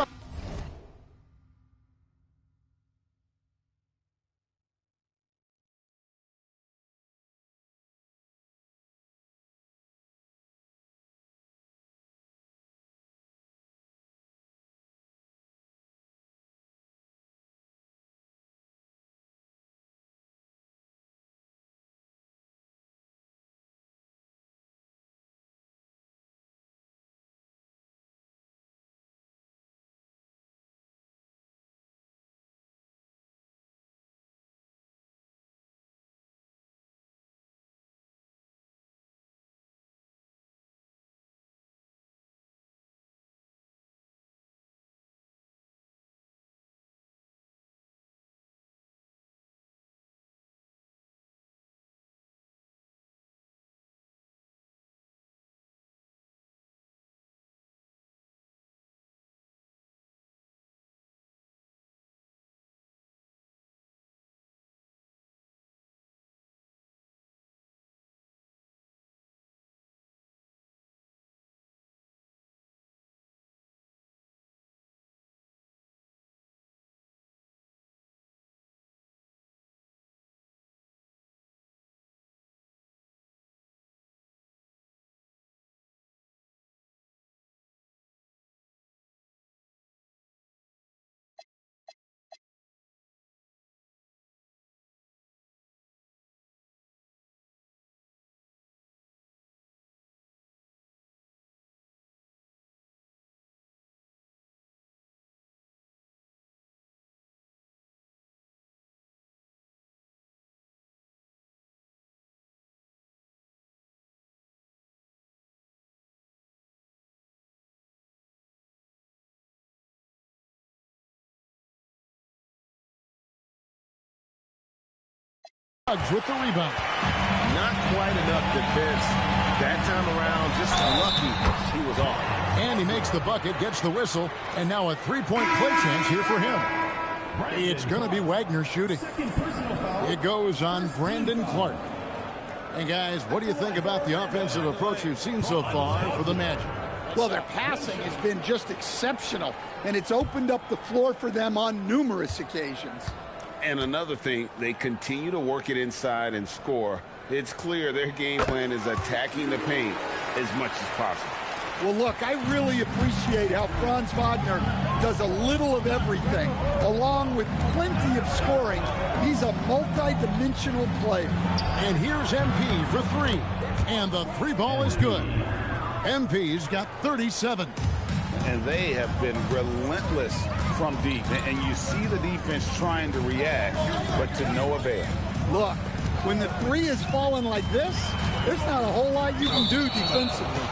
Suggs with the rebound. Not quite enough defense. That time around, just lucky he was off. And he makes the bucket, gets the whistle, and now a three-point play chance here for him. It's going to be Wagner shooting. It goes on Brandon Clark. And guys, what do you think about the offensive approach we've seen so far for the Magic? Well, their passing has been just exceptional, and it's opened up the floor for them on numerous occasions. And another thing, they continue to work it inside and score. It's clear their game plan is attacking the paint as much as possible. Well, look, I really appreciate how Franz Wagner does a little of everything. Along with plenty of scoring, he's a multi-dimensional player. And here's MP for three. And the three ball is good. MP's got 37. And they have been relentless from deep. And you see the defense trying to react, but to no avail. Look, when the three is falling like this, there's not a whole lot you can do defensively.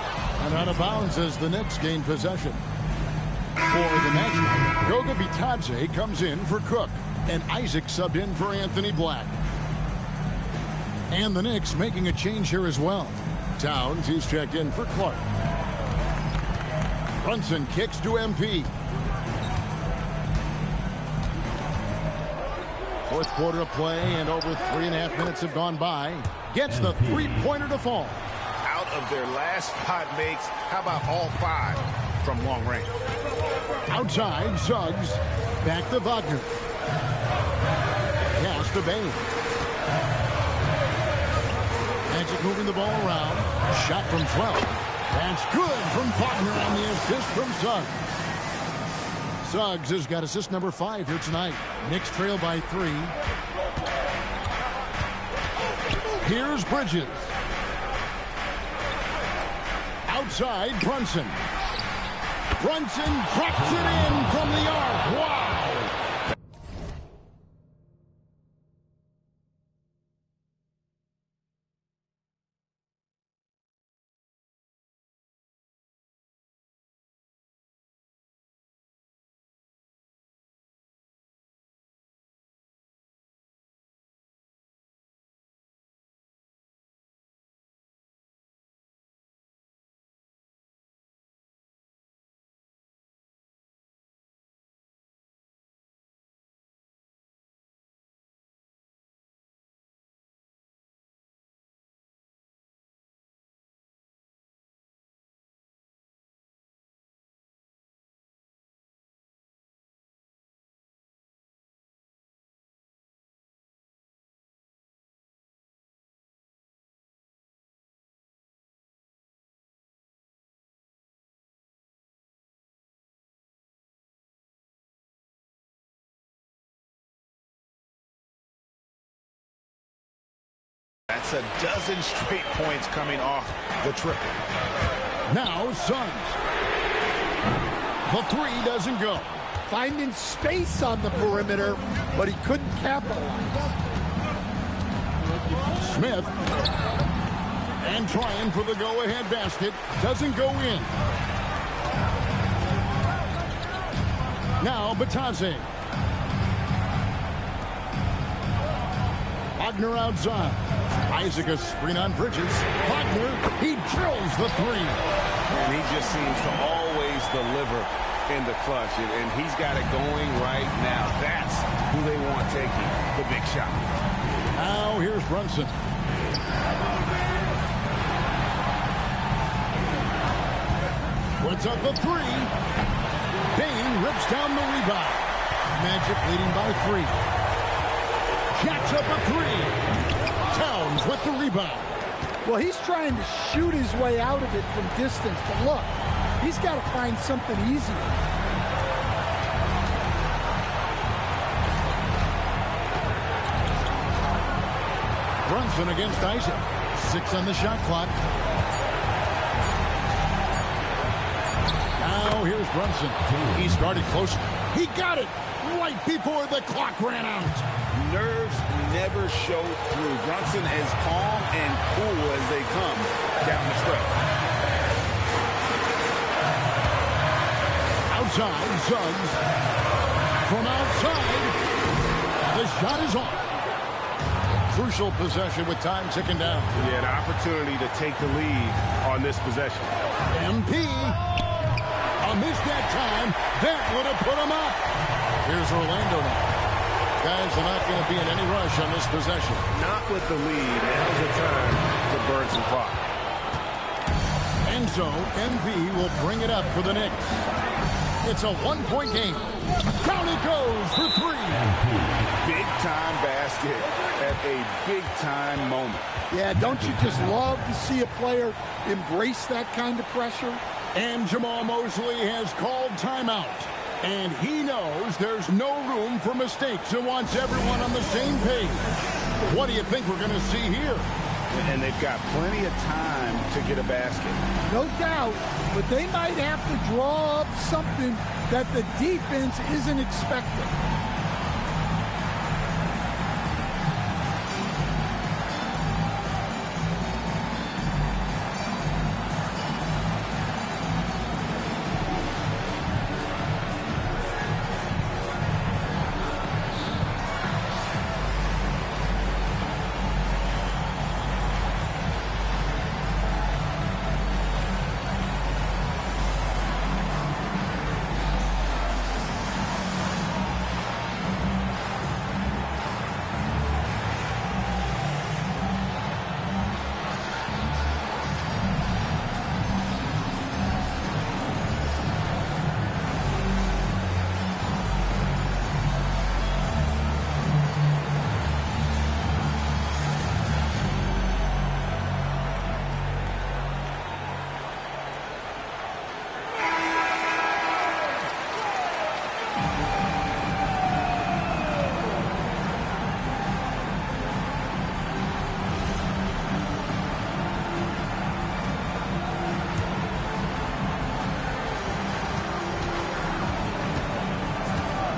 And out of bounds as the Knicks gain possession. For the Magic, Goga Bitadze comes in for Cook. And Isaac subbed in for Anthony Black. And the Knicks making a change here as well. Towns, he's checked in for Clark. Brunson kicks to MP. Fourth quarter of play, and over 3.5 minutes have gone by. Gets the three-pointer to fall. Out of their last 5 makes, how about all 5 from long range? Outside, Suggs. Back to Wagner. Pass to Bain. Magic moving the ball around. Shot from 12. That's good from Wagner on the assist from Suggs. Suggs has got assist number 5 here tonight. Knicks trail by 3. Here's Bridges. Outside, Brunson. Brunson drops it in from the arc. Wow! That's a dozen straight points coming off the triple. Now Suggs. The three doesn't go. Finding space on the perimeter, but he couldn't capitalize. Smith. And trying for the go-ahead basket. Doesn't go in. Now Bitadze. Wagner outside. Isaac a screen on Bridges. Wagner, he drills the three. And he just seems to always deliver in the clutch. And he's got it going right now. That's who they want taking the big shot. Now here's Brunson. Puts up the three. Bain rips down the rebound. Magic leading by 3. Jacks up a 3. Towns with the rebound. Well, he's trying to shoot his way out of it from distance, but look, he's got to find something easier. Brunson against Isaac. 6 on the shot clock. Now here's Brunson. He started close. He got it right before the clock ran out. Nerves never show through. Brunson as calm and cool as they come down the stretch. Outside, Suggs. From outside, the shot is off. crucial possession with time ticking down. Yeah, an opportunity to take the lead on this possession. MP. Missed that time. That would have put him up. Here's Orlando now. Guys are not going to be in any rush on this possession. Not with the lead. Now's the time to burn some clock. And so, MV will bring it up for the Knicks. It's a one-point game. Down he goes for three. Big-time basket at a big-time moment. Yeah, don't you just love to see a player embrace that kind of pressure? And Jamal Mosley has called timeout. And he knows there's no room for mistakes and wants everyone on the same page. What do you think we're going to see here? And they've got plenty of time to get a basket. No doubt, but they might have to draw up something that the defense isn't expecting.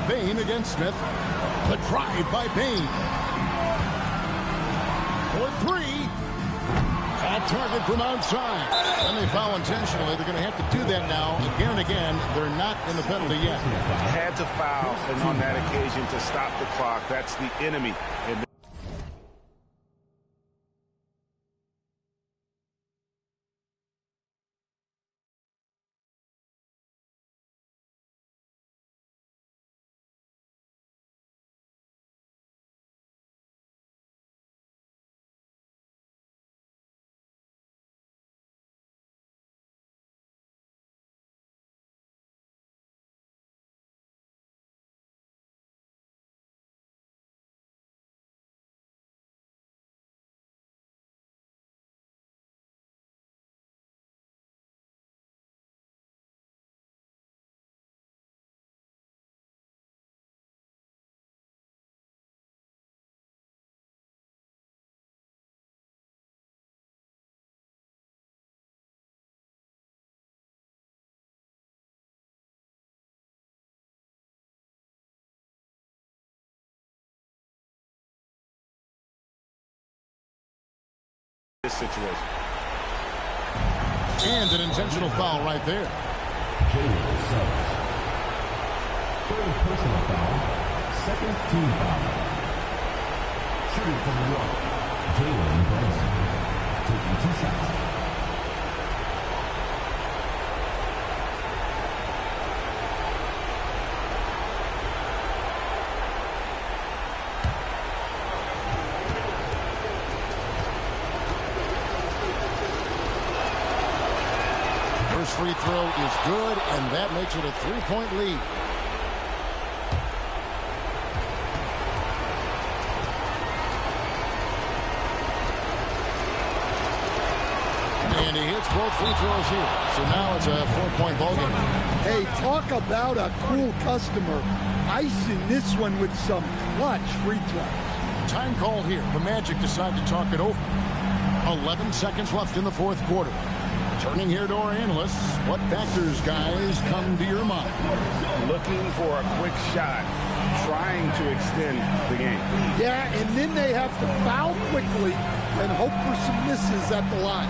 Bain against Smith. The drive by Bain. For three. Off target from outside. And they foul intentionally. They're going to have to do that now again and again. They're not in the penalty yet. Had to foul, and on that occasion to stop the clock. That's the enemy. This situation. And an intentional foul right there. Jalen Suggs. Third personal foul. Second team foul. Shooting from the rock. Jalen Brunson. Taking 2 shots. Free throw is good, and that makes it a 3-point lead. And he hits both free throws here. So now it's a 4-point ball game. Hey, talk about a cool customer. Icing this one with some clutch free throws. Time called here. The Magic decide to talk it over. 11 seconds left in the fourth quarter. Turning here to our analysts, what factors, guys, come to your mind? Looking for a quick shot, trying to extend the game. Yeah, and then they have to foul quickly and hope for some misses at the line.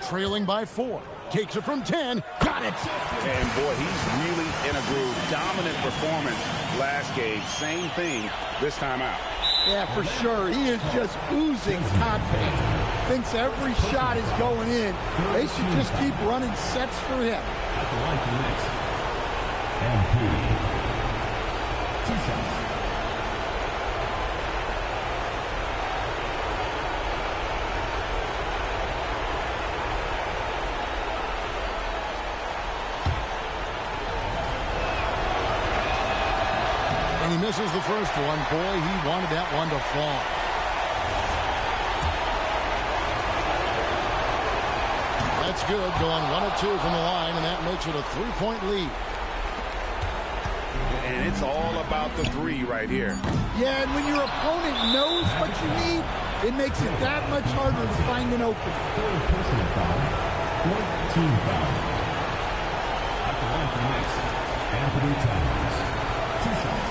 trailing by 4. Takes it from 10. Got it. And boy, he's really in a groove. Dominant performance last game. Same thing this time out. Yeah, for sure. He is just oozing confidence. Thinks every shot is going in. They should just keep running sets for him. At the line for next. MP. 2 shots. And he misses the first one. Boy, he wanted that one to fall. That's good, going 1 of 2 from the line, and that makes it a 3-point lead. And it's all about the 3 right here. Yeah, and when your opponent knows what you need, it makes it that much harder to find an opening. Third personal foul. 4th team foul. At the line for next. Anthony Towns. 2 shots.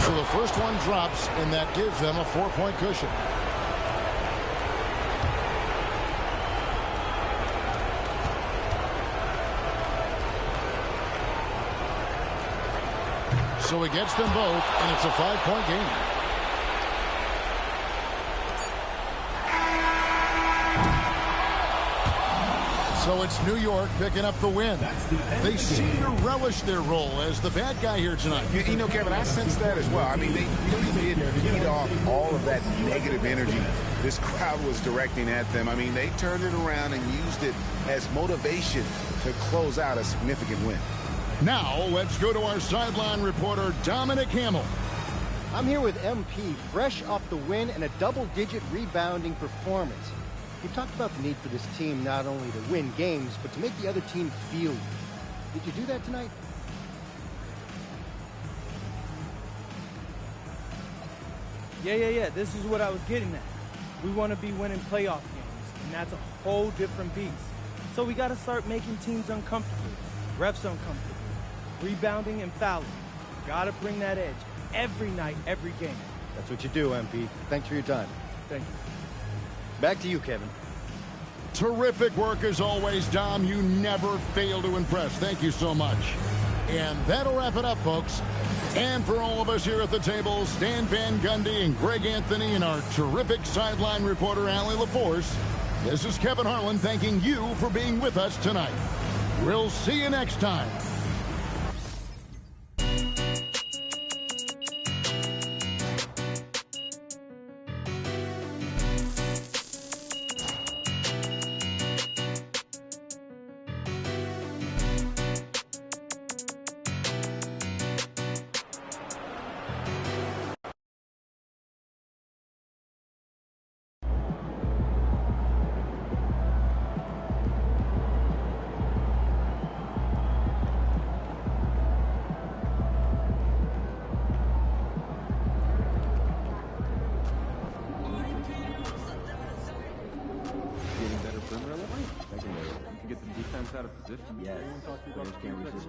So the first one drops, and that gives them a 4-point cushion. So he gets them both, and it's a 5-point game. So it's New York picking up the win. They seem to relish their role as the bad guy here tonight. You know, Kevin, I sense that as well. I mean, they really did feed off all of that negative energy this crowd was directing at them. I mean, they turned it around and used it as motivation to close out a significant win. Now, let's go to our sideline reporter, Dominic Hamill. I'm here with MP, fresh off the win and a double-digit rebounding performance. You talked about the need for this team not only to win games, but to make the other team feel good. Did you do that tonight? Yeah. This is what I was getting at. We want to be winning playoff games, and that's a whole different beast. So we got to start making teams uncomfortable, refs uncomfortable, rebounding and fouling. Got to bring that edge every night, every game. That's what you do, MP. Thanks for your time. Thank you. Back to you, Kevin. Terrific work as always, Dom. You never fail to impress. Thank you so much. And that'll wrap it up, folks. And for all of us here at the table, Stan Van Gundy and Greg Anthony and our terrific sideline reporter, Allie LaForce, this is Kevin Harlan thanking you for being with us tonight. We'll see you next time. Out of position. Yes. Players can't resist.